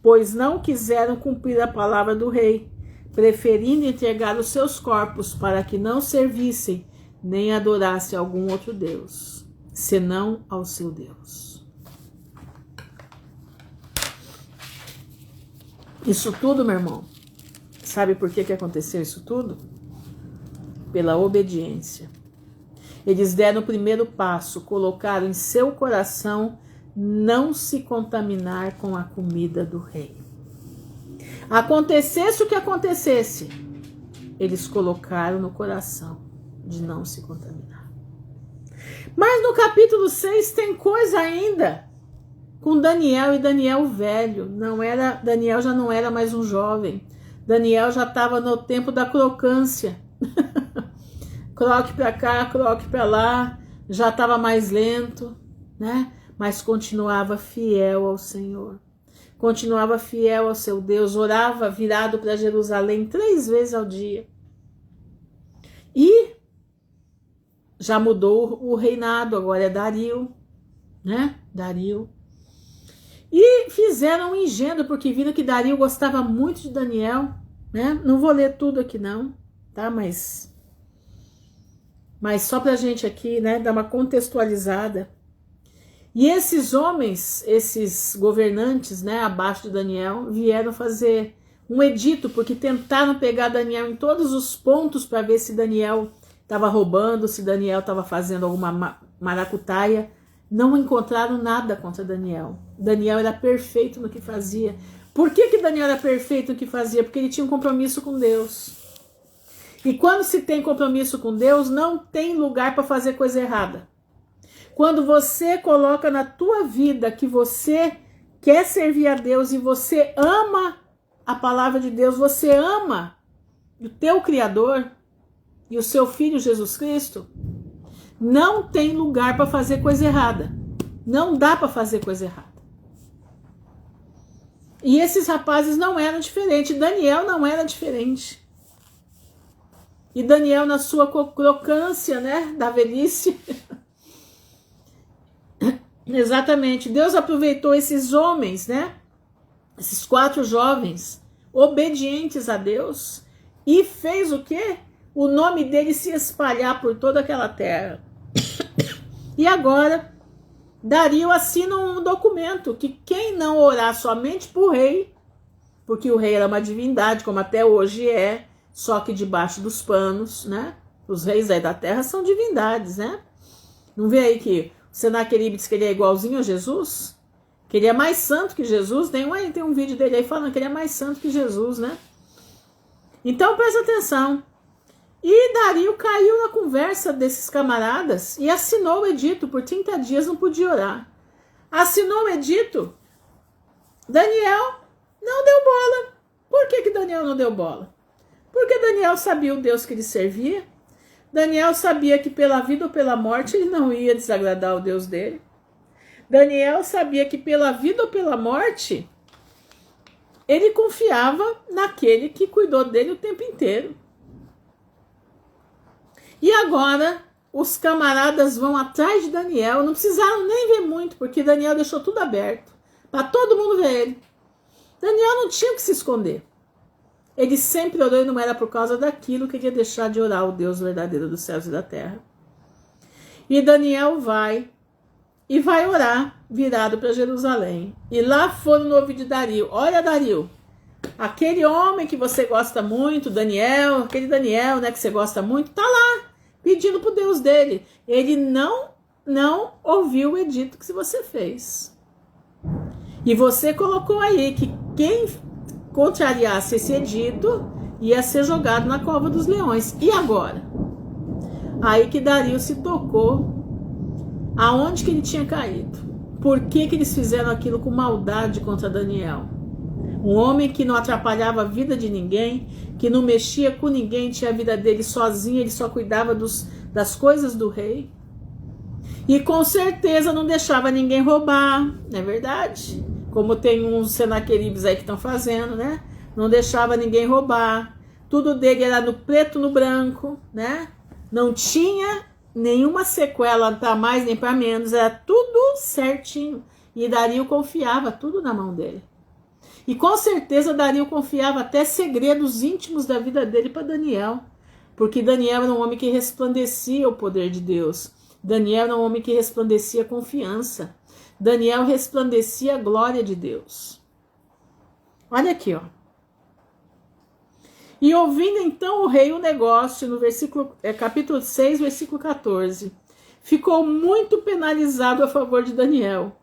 A: Pois não quiseram cumprir a palavra do rei, preferindo entregar os seus corpos para que não servissem nem adorassem algum outro Deus, senão ao seu Deus. Isso tudo, meu irmão, sabe por que aconteceu isso tudo? Pela obediência. Eles deram o primeiro passo, colocaram em seu coração não se contaminar com a comida do rei. Acontecesse o que acontecesse, eles colocaram no coração de não se contaminar. Mas no capítulo 6 tem coisa ainda com Daniel, e Daniel velho. Daniel já não era mais um jovem. Daniel já estava no tempo da crocância. Croque para cá, croque para lá. Já estava mais lento, né? Mas continuava fiel ao Senhor. Continuava fiel ao seu Deus. Orava virado para Jerusalém 3 vezes ao dia. E já mudou o reinado. Agora é Dario, né? Dario. E fizeram um engendro, porque viram que Dario gostava muito de Daniel, né? Não vou ler tudo aqui não, tá? Mas só pra gente aqui, né, dar uma contextualizada. E esses homens, esses governantes, né, abaixo de Daniel, vieram fazer um edito, porque tentaram pegar Daniel em todos os pontos para ver se Daniel estava roubando, se Daniel estava fazendo alguma maracutaia. Não encontraram nada contra Daniel. Daniel era perfeito no que fazia. Por que Daniel era perfeito no que fazia? Porque ele tinha um compromisso com Deus. E quando se tem compromisso com Deus, não tem lugar para fazer coisa errada. Quando você coloca na tua vida que você quer servir a Deus e você ama a palavra de Deus, você ama o teu Criador e o seu Filho Jesus Cristo, não tem lugar para fazer coisa errada. Não dá para fazer coisa errada. E esses rapazes não eram diferentes. Daniel não era diferente. E Daniel, na sua crocância, né, da velhice, exatamente, Deus aproveitou esses homens, né, esses 4 jovens, obedientes a Deus, e fez o quê? O nome dele se espalhar por toda aquela terra. E agora, Dario assina um documento que quem não orar somente para o rei, porque o rei era uma divindade, como até hoje é, só que debaixo dos panos, né? Os reis aí da terra são divindades, né? Não vê aí que o Senaqueribe diz que ele é igualzinho a Jesus? Que ele é mais santo que Jesus? Tem um vídeo dele aí falando que ele é mais santo que Jesus, né? Então presta atenção. E Dario caiu na conversa desses camaradas e assinou o edito. Por 30 dias não podia orar. Assinou o edito. Daniel não deu bola. Por que Daniel não deu bola? Porque Daniel sabia o Deus que ele servia. Daniel sabia que pela vida ou pela morte ele não ia desagradar o Deus dele. Daniel sabia que pela vida ou pela morte ele confiava naquele que cuidou dele o tempo inteiro. E agora os camaradas vão atrás de Daniel. Não precisaram nem ver muito, porque Daniel deixou tudo aberto para todo mundo ver ele. Daniel não tinha que se esconder. Ele sempre orou e não era por causa daquilo que ele ia deixar de orar o Deus verdadeiro dos céus e da terra. E Daniel vai orar virado para Jerusalém. E lá foram no ouvido de Dario. Olha, Dario, aquele homem que você gosta muito, Daniel, aquele Daniel, né, que você gosta muito, tá lá pedindo pro Deus dele. Ele não ouviu o edito que você fez. E você colocou aí que quem contrariasse esse edito ia ser jogado na cova dos leões. E agora? Aí que Dario se tocou aonde que ele tinha caído. Por que eles fizeram aquilo com maldade contra Daniel? Um homem que não atrapalhava a vida de ninguém, que não mexia com ninguém, tinha a vida dele sozinho, ele só cuidava das coisas do rei. E com certeza não deixava ninguém roubar, não é verdade? Como tem uns Senaqueribes aí que estão fazendo, né? Não deixava ninguém roubar. Tudo dele era no preto, no branco, né? Não tinha nenhuma sequela para mais nem para menos. Era tudo certinho. E Dario confiava tudo na mão dele. E com certeza Dario confiava até segredos íntimos da vida dele para Daniel. Porque Daniel era um homem que resplandecia o poder de Deus. Daniel era um homem que resplandecia confiança. Daniel resplandecia a glória de Deus. Olha aqui, ó. E ouvindo então o rei o negócio, no capítulo 6, versículo 14, ficou muito penalizado a favor de Daniel.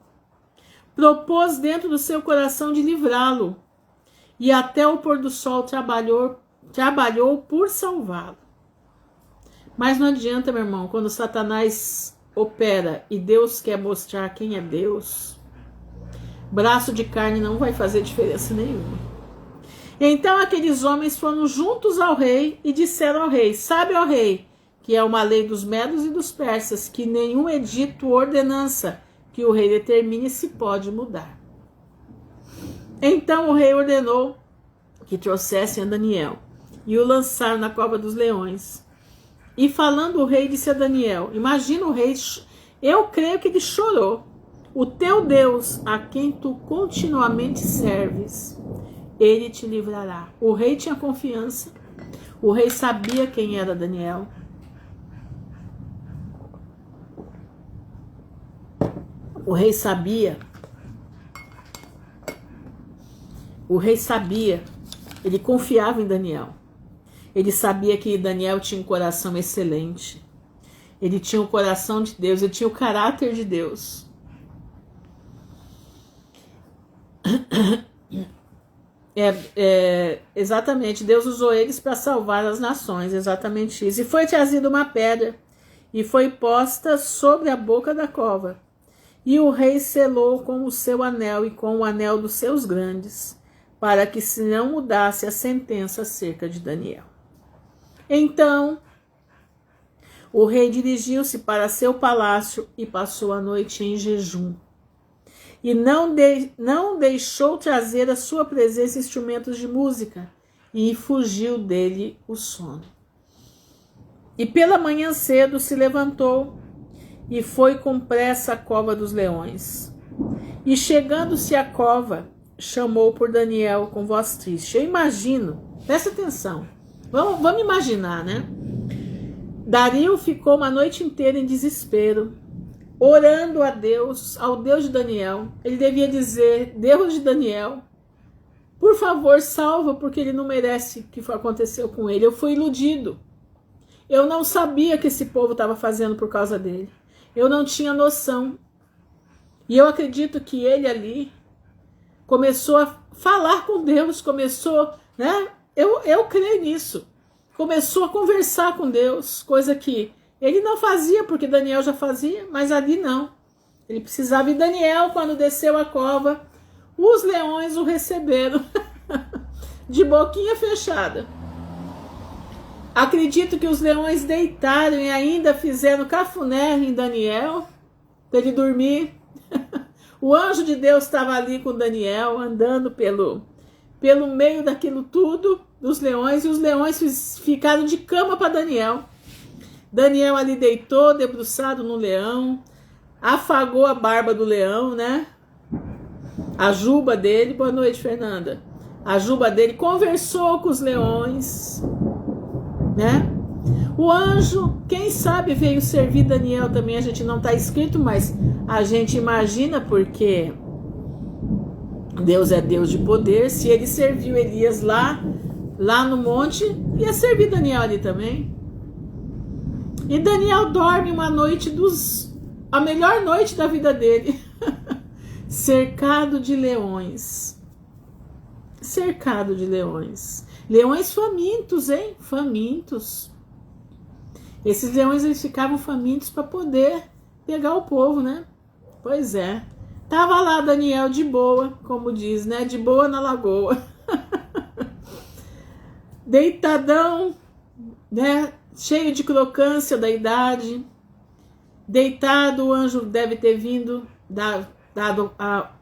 A: Propôs dentro do seu coração de livrá-lo, e até o pôr do sol trabalhou por salvá-lo. Mas não adianta, meu irmão, quando Satanás opera e Deus quer mostrar quem é Deus, braço de carne não vai fazer diferença nenhuma. Então aqueles homens foram juntos ao rei e disseram ao rei: sabe, ó rei, que é uma lei dos medos e dos persas, que nenhum edito ou ordenança que o rei determine se pode mudar. Então o rei ordenou que trouxessem a Daniel e o lançaram na cova dos leões. E falando o rei disse a Daniel, imagina o rei, eu creio que ele chorou: o teu Deus, a quem tu continuamente serves, ele te livrará. O rei tinha confiança, o rei sabia quem era Daniel. O rei sabia, ele confiava em Daniel. Ele sabia que Daniel tinha um coração excelente. Ele tinha o coração de Deus, ele tinha o caráter de Deus. Exatamente, Deus usou eles para salvar as nações, exatamente isso. E foi trazida uma pedra e foi posta sobre a boca da cova. E o rei selou com o seu anel e com o anel dos seus grandes, para que se não mudasse a sentença acerca de Daniel. Então o rei dirigiu-se para seu palácio e passou a noite em jejum. E não deixou trazer à sua presença instrumentos de música, e fugiu dele o sono. E pela manhã cedo se levantou e foi com pressa à cova dos leões. E chegando-se à cova, chamou por Daniel com voz triste. Eu imagino, presta atenção, vamos imaginar, né? Dario ficou uma noite inteira em desespero, orando a Deus, ao Deus de Daniel. Ele devia dizer: Deus de Daniel, por favor, salva, porque ele não merece o que aconteceu com ele. Eu fui iludido. Eu não sabia que esse povo estava fazendo por causa dele. Eu não tinha noção. E eu acredito que ele ali começou a falar com Deus, começou, né? Eu creio nisso. Começou a conversar com Deus, coisa que ele não fazia, porque Daniel já fazia, mas ali não. Ele precisava. E Daniel, quando desceu a cova, os leões o receberam de boquinha fechada. Acredito que os leões deitaram e ainda fizeram cafuné em Daniel, para ele dormir. O anjo de Deus estava ali com Daniel, andando pelo meio daquilo tudo, dos leões, e os leões ficaram de cama para Daniel. Daniel ali deitou, debruçado no leão, afagou a barba do leão, né? A juba dele, boa noite, Fernanda. A juba dele, conversou com os leões, né? O anjo, quem sabe, veio servir Daniel também, a gente não está escrito, mas a gente imagina, porque Deus é Deus de poder. Se ele serviu Elias lá no monte, ia servir Daniel ali também. E Daniel dorme uma noite a melhor noite da vida dele, cercado de leões. Cercado de leões. Leões famintos, hein? Famintos. Esses leões, eles ficavam famintos para poder pegar o povo, né? Pois é. Tava lá Daniel de boa, como diz, né? De boa na lagoa. Deitadão, né? Cheio de crocância da idade. Deitado, o anjo deve ter vindo, dado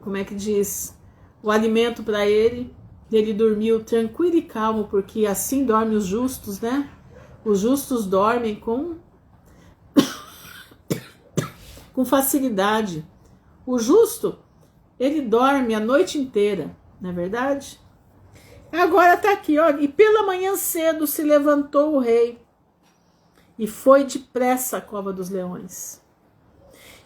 A: como é que diz? O alimento para ele. Ele dormiu tranquilo e calmo, porque assim dormem os justos, né? Os justos dormem com facilidade. O justo, ele dorme a noite inteira, não é verdade? Agora tá aqui, ó. E pela manhã cedo se levantou o rei e foi depressa à cova dos leões.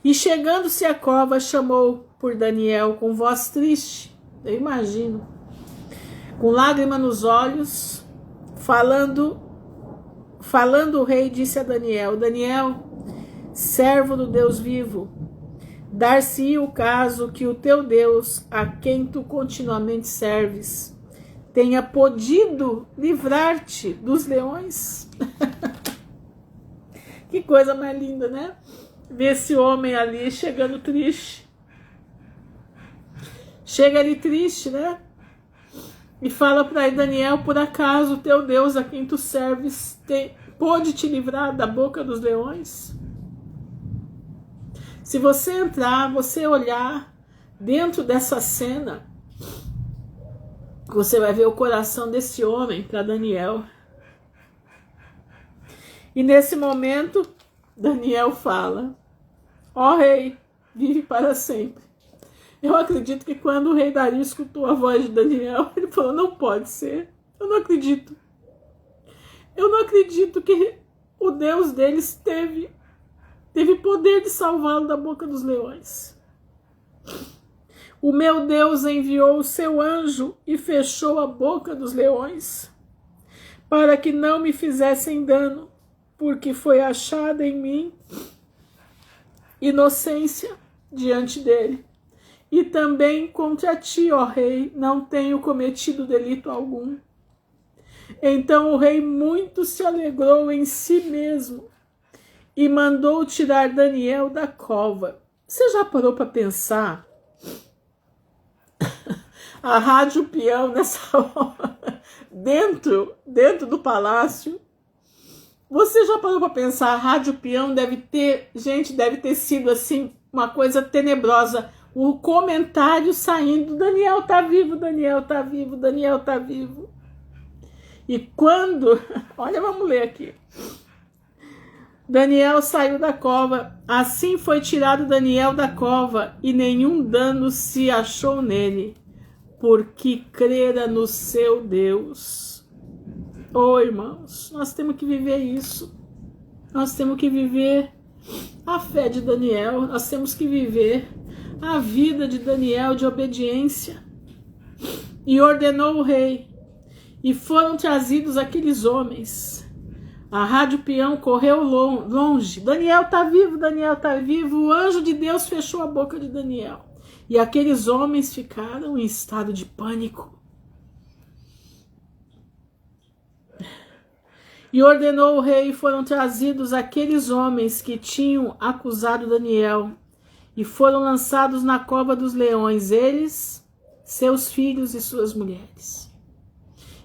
A: E chegando-se à cova, chamou por Daniel com voz triste, eu imagino, com lágrima nos olhos, falando o rei disse a Daniel: Daniel, servo do Deus vivo, dar-se-ia o caso que o teu Deus, a quem tu continuamente serves, tenha podido livrar-te dos leões. Que coisa mais linda, né? Ver esse homem ali chegando triste. Chega ali triste, né? E fala para ele: Daniel, por acaso o teu Deus, a quem tu serves, pôde te livrar da boca dos leões? Se você entrar, você olhar dentro dessa cena, você vai ver o coração desse homem para Daniel. E nesse momento, Daniel fala: ó rei, vive para sempre. Eu acredito que quando o rei Dario escutou a voz de Daniel, ele falou: não pode ser, eu não acredito. Eu não acredito que o Deus deles teve poder de salvá-lo da boca dos leões. O meu Deus enviou o seu anjo e fechou a boca dos leões, para que não me fizessem dano, porque foi achada em mim inocência diante dele. E também contra ti, ó rei, não tenho cometido delito algum. Então o rei muito se alegrou em si mesmo e mandou tirar Daniel da cova. Você já parou para pensar? A rádio peão nessa hora, dentro do palácio. Você já parou para pensar? A rádio peão deve ter sido assim uma coisa tenebrosa. O comentário saindo: Daniel tá vivo, Daniel tá vivo, Daniel tá vivo. E quando, olha, vamos ler aqui. Daniel saiu da cova, assim foi tirado Daniel da cova, e nenhum dano se achou nele, porque crera no seu Deus. Oh, irmãos, nós temos que viver isso. Nós temos que viver a fé de Daniel, nós temos que viver a vida de Daniel de obediência. E ordenou o rei, e foram trazidos aqueles homens. A rádio peão correu longe. Daniel está vivo, Daniel está vivo. O anjo de Deus fechou a boca de Daniel. E aqueles homens ficaram em estado de pânico. E ordenou o rei, e foram trazidos aqueles homens que tinham acusado Daniel, e foram lançados na cova dos leões, eles, seus filhos e suas mulheres.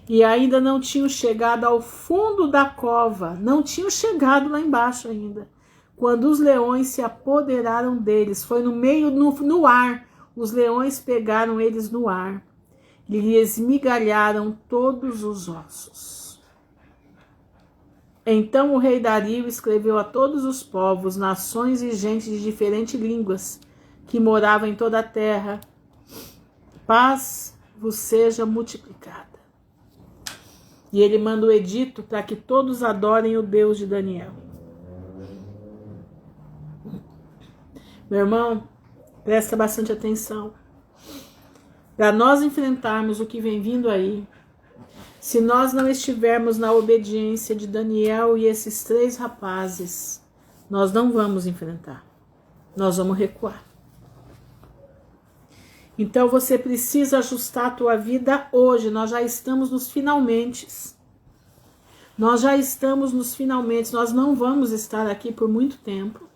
A: E ainda não tinham chegado ao fundo da cova, não tinham chegado lá embaixo ainda, quando os leões se apoderaram deles. Foi no ar, os leões pegaram eles no ar, e lhes esmigalharam todos os ossos. Então o rei Dario escreveu a todos os povos, nações e gente de diferentes línguas, que moravam em toda a terra: paz vos seja multiplicada. E ele manda o edito para que todos adorem o Deus de Daniel. Meu irmão, presta bastante atenção. Para nós enfrentarmos o que vem vindo aí, se nós não estivermos na obediência de Daniel e esses 3 rapazes, nós não vamos enfrentar. Nós vamos recuar. Então você precisa ajustar a tua vida hoje. Nós já estamos nos finalmente. Nós já estamos nos finalmente. Nós não vamos estar aqui por muito tempo.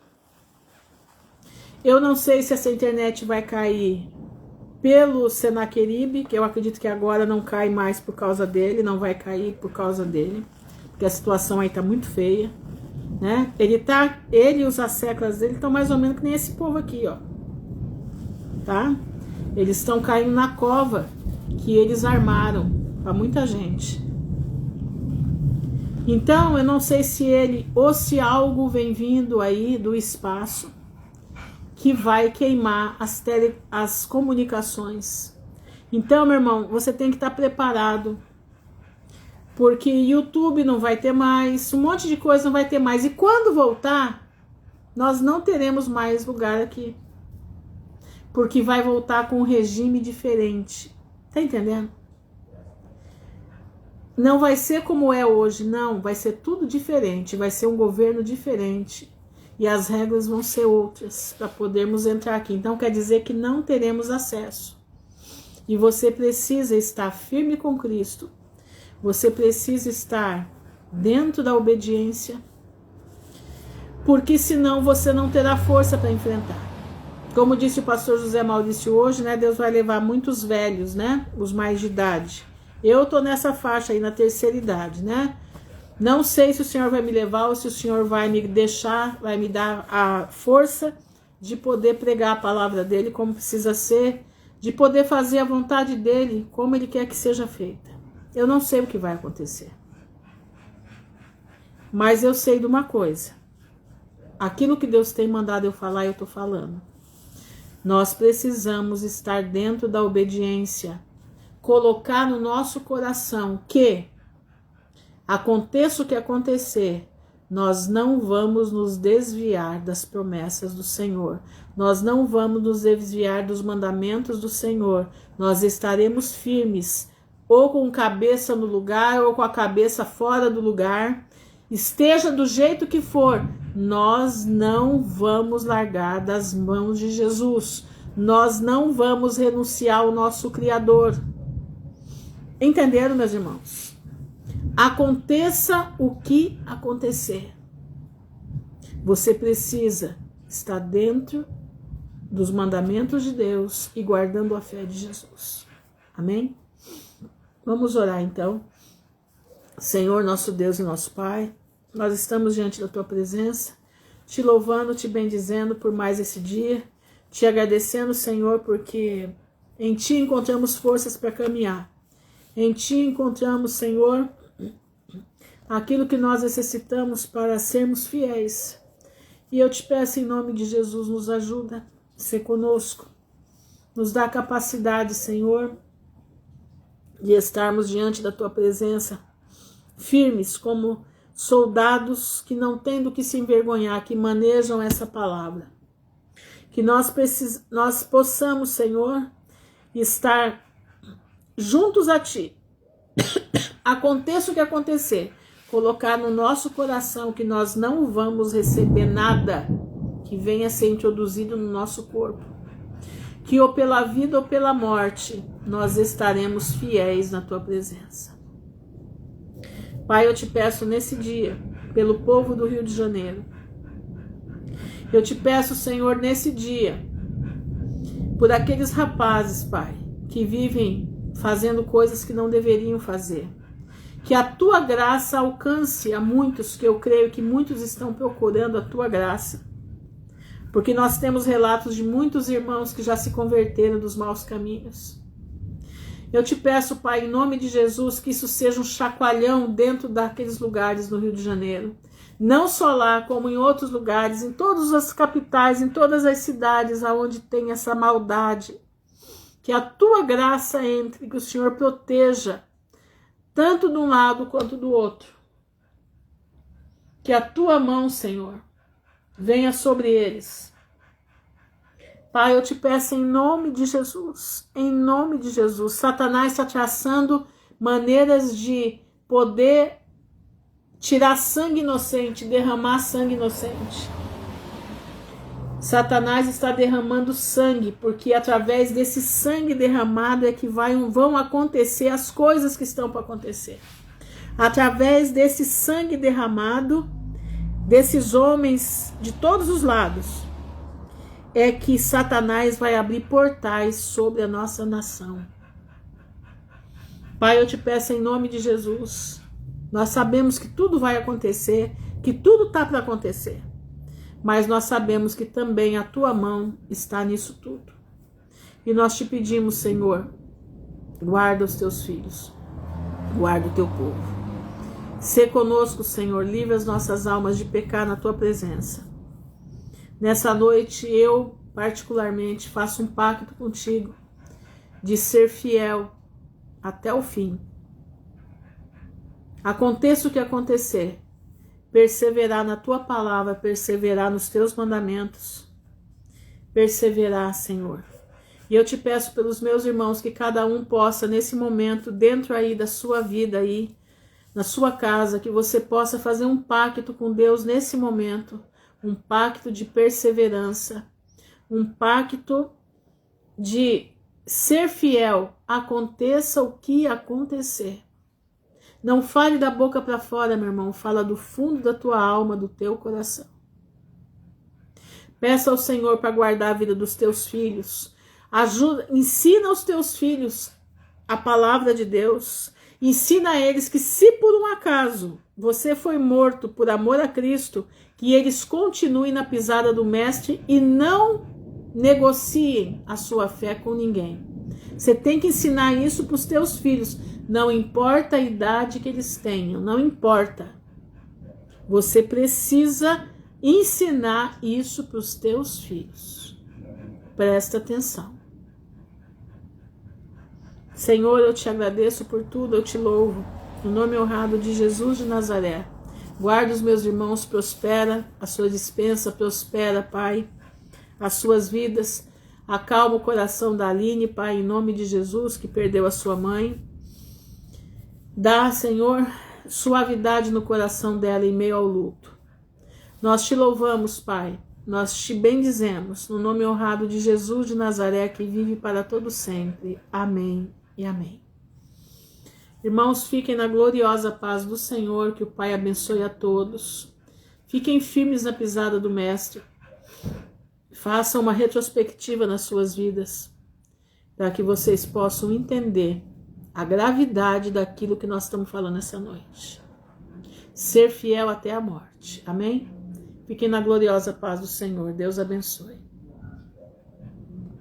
A: Eu não sei se essa internet vai cair pelo Senaqueribe, que eu acredito que agora não cai mais por causa dele, não vai cair por causa dele, porque a situação aí tá muito feia, né? Ele e os asseclas dele estão mais ou menos que nem esse povo aqui, ó. Tá? Eles estão caindo na cova que eles armaram para muita gente. Então, eu não sei se ou se algo vem vindo aí do espaço que vai queimar as comunicações. Então, meu irmão, você tem que estar preparado, porque YouTube não vai ter mais, um monte de coisa não vai ter mais. E quando voltar, nós não teremos mais lugar aqui, porque vai voltar com um regime diferente. Tá entendendo? Não vai ser como é hoje, não. Vai ser tudo diferente. Vai ser um governo diferente. E as regras vão ser outras para podermos entrar aqui. Então quer dizer que não teremos acesso. E você precisa estar firme com Cristo. Você precisa estar dentro da obediência. Porque senão você não terá força para enfrentar. Como disse o pastor José Maurício hoje, né? Deus vai levar muitos velhos, né? Os mais de idade. Eu tô nessa faixa aí, na terceira idade, né? Não sei se o Senhor vai me levar ou se o Senhor vai me deixar, vai me dar a força de poder pregar a palavra dele como precisa ser, de poder fazer a vontade dele como ele quer que seja feita. Eu não sei o que vai acontecer. Mas eu sei de uma coisa. Aquilo que Deus tem mandado eu falar, eu tô falando. Nós precisamos estar dentro da obediência, colocar no nosso coração que, aconteça o que acontecer, nós não vamos nos desviar das promessas do Senhor, nós não vamos nos desviar dos mandamentos do Senhor, nós estaremos firmes, ou com a cabeça no lugar, ou com a cabeça fora do lugar, esteja do jeito que for, nós não vamos largar das mãos de Jesus. Nós não vamos renunciar ao nosso Criador. Entenderam, meus irmãos? Aconteça o que acontecer, você precisa estar dentro dos mandamentos de Deus e guardando a fé de Jesus. Amém? Vamos orar então. Senhor, nosso Deus e nosso Pai, nós estamos diante da Tua presença, te louvando, te bendizendo por mais esse dia, te agradecendo, Senhor, porque em Ti encontramos forças para caminhar. Em Ti encontramos, Senhor, aquilo que nós necessitamos para sermos fiéis. E eu te peço em nome de Jesus, nos ajuda, ser conosco. Nos dá a capacidade, Senhor, de estarmos diante da Tua presença, firmes como soldados que não têm do que se envergonhar, que manejam essa palavra. Que nós possamos, Senhor, estar juntos a Ti. Aconteça o que acontecer, colocar no nosso coração que nós não vamos receber nada que venha ser introduzido no nosso corpo. Que ou pela vida ou pela morte, nós estaremos fiéis na Tua presença. Pai, eu te peço nesse dia, pelo povo do Rio de Janeiro. Eu te peço, Senhor, nesse dia, por aqueles rapazes, Pai, que vivem fazendo coisas que não deveriam fazer. Que a Tua graça alcance a muitos, que eu creio que muitos estão procurando a Tua graça. Porque nós temos relatos de muitos irmãos que já se converteram dos maus caminhos. Eu te peço, Pai, em nome de Jesus, que isso seja um chacoalhão dentro daqueles lugares no Rio de Janeiro. Não só lá, como em outros lugares, em todas as capitais, em todas as cidades onde tem essa maldade. Que a Tua graça entre, que o Senhor proteja, tanto de um lado quanto do outro. Que a Tua mão, Senhor, venha sobre eles. Pai, eu te peço em nome de Jesus, em nome de Jesus. Satanás está traçando maneiras de poder tirar sangue inocente, derramar sangue inocente. Satanás está derramando sangue, porque através desse sangue derramado é que vão acontecer as coisas que estão para acontecer. Através desse sangue derramado, desses homens de todos os lados, é que Satanás vai abrir portais sobre a nossa nação. Pai, eu te peço em nome de Jesus, nós sabemos que tudo vai acontecer, que tudo está para acontecer, mas nós sabemos que também a Tua mão está nisso tudo. E nós te pedimos, Senhor, guarda os Teus filhos, guarda o Teu povo. Sê conosco, Senhor, livre as nossas almas de pecar na Tua presença. Nessa noite, eu, particularmente, faço um pacto contigo de ser fiel até o fim. Aconteça o que acontecer, perseverar na Tua palavra, perseverar nos Teus mandamentos, perseverar, Senhor. E eu te peço pelos meus irmãos que cada um possa, nesse momento, dentro aí da sua vida aí, na sua casa, que você possa fazer um pacto com Deus nesse momento, um pacto de perseverança, um pacto de ser fiel, aconteça o que acontecer. Não fale da boca para fora, meu irmão, fala do fundo da tua alma, do teu coração. Peça ao Senhor para guardar a vida dos teus filhos. Ensina aos teus filhos a palavra de Deus. Ensina a eles que, se por um acaso você foi morto por amor a Cristo, que eles continuem na pisada do Mestre e não negociem a sua fé com ninguém. Você tem que ensinar isso para os teus filhos. Não importa a idade que eles tenham, não importa. Você precisa ensinar isso para os teus filhos. Presta atenção. Senhor, eu te agradeço por tudo, eu te louvo. No nome honrado de Jesus de Nazaré. Guarda os meus irmãos, prospera a sua despensa, prospera, Pai, as suas vidas. Acalma o coração da Aline, Pai, em nome de Jesus, que perdeu a sua mãe. Dá, Senhor, suavidade no coração dela em meio ao luto. Nós te louvamos, Pai, nós te bendizemos, no nome honrado de Jesus de Nazaré, que vive para todo sempre. Amém e amém. Irmãos, fiquem na gloriosa paz do Senhor, que o Pai abençoe a todos. Fiquem firmes na pisada do Mestre. Façam uma retrospectiva nas suas vidas, para que vocês possam entender a gravidade daquilo que nós estamos falando essa noite. Ser fiel até a morte. Amém? Fiquem na gloriosa paz do Senhor. Deus abençoe.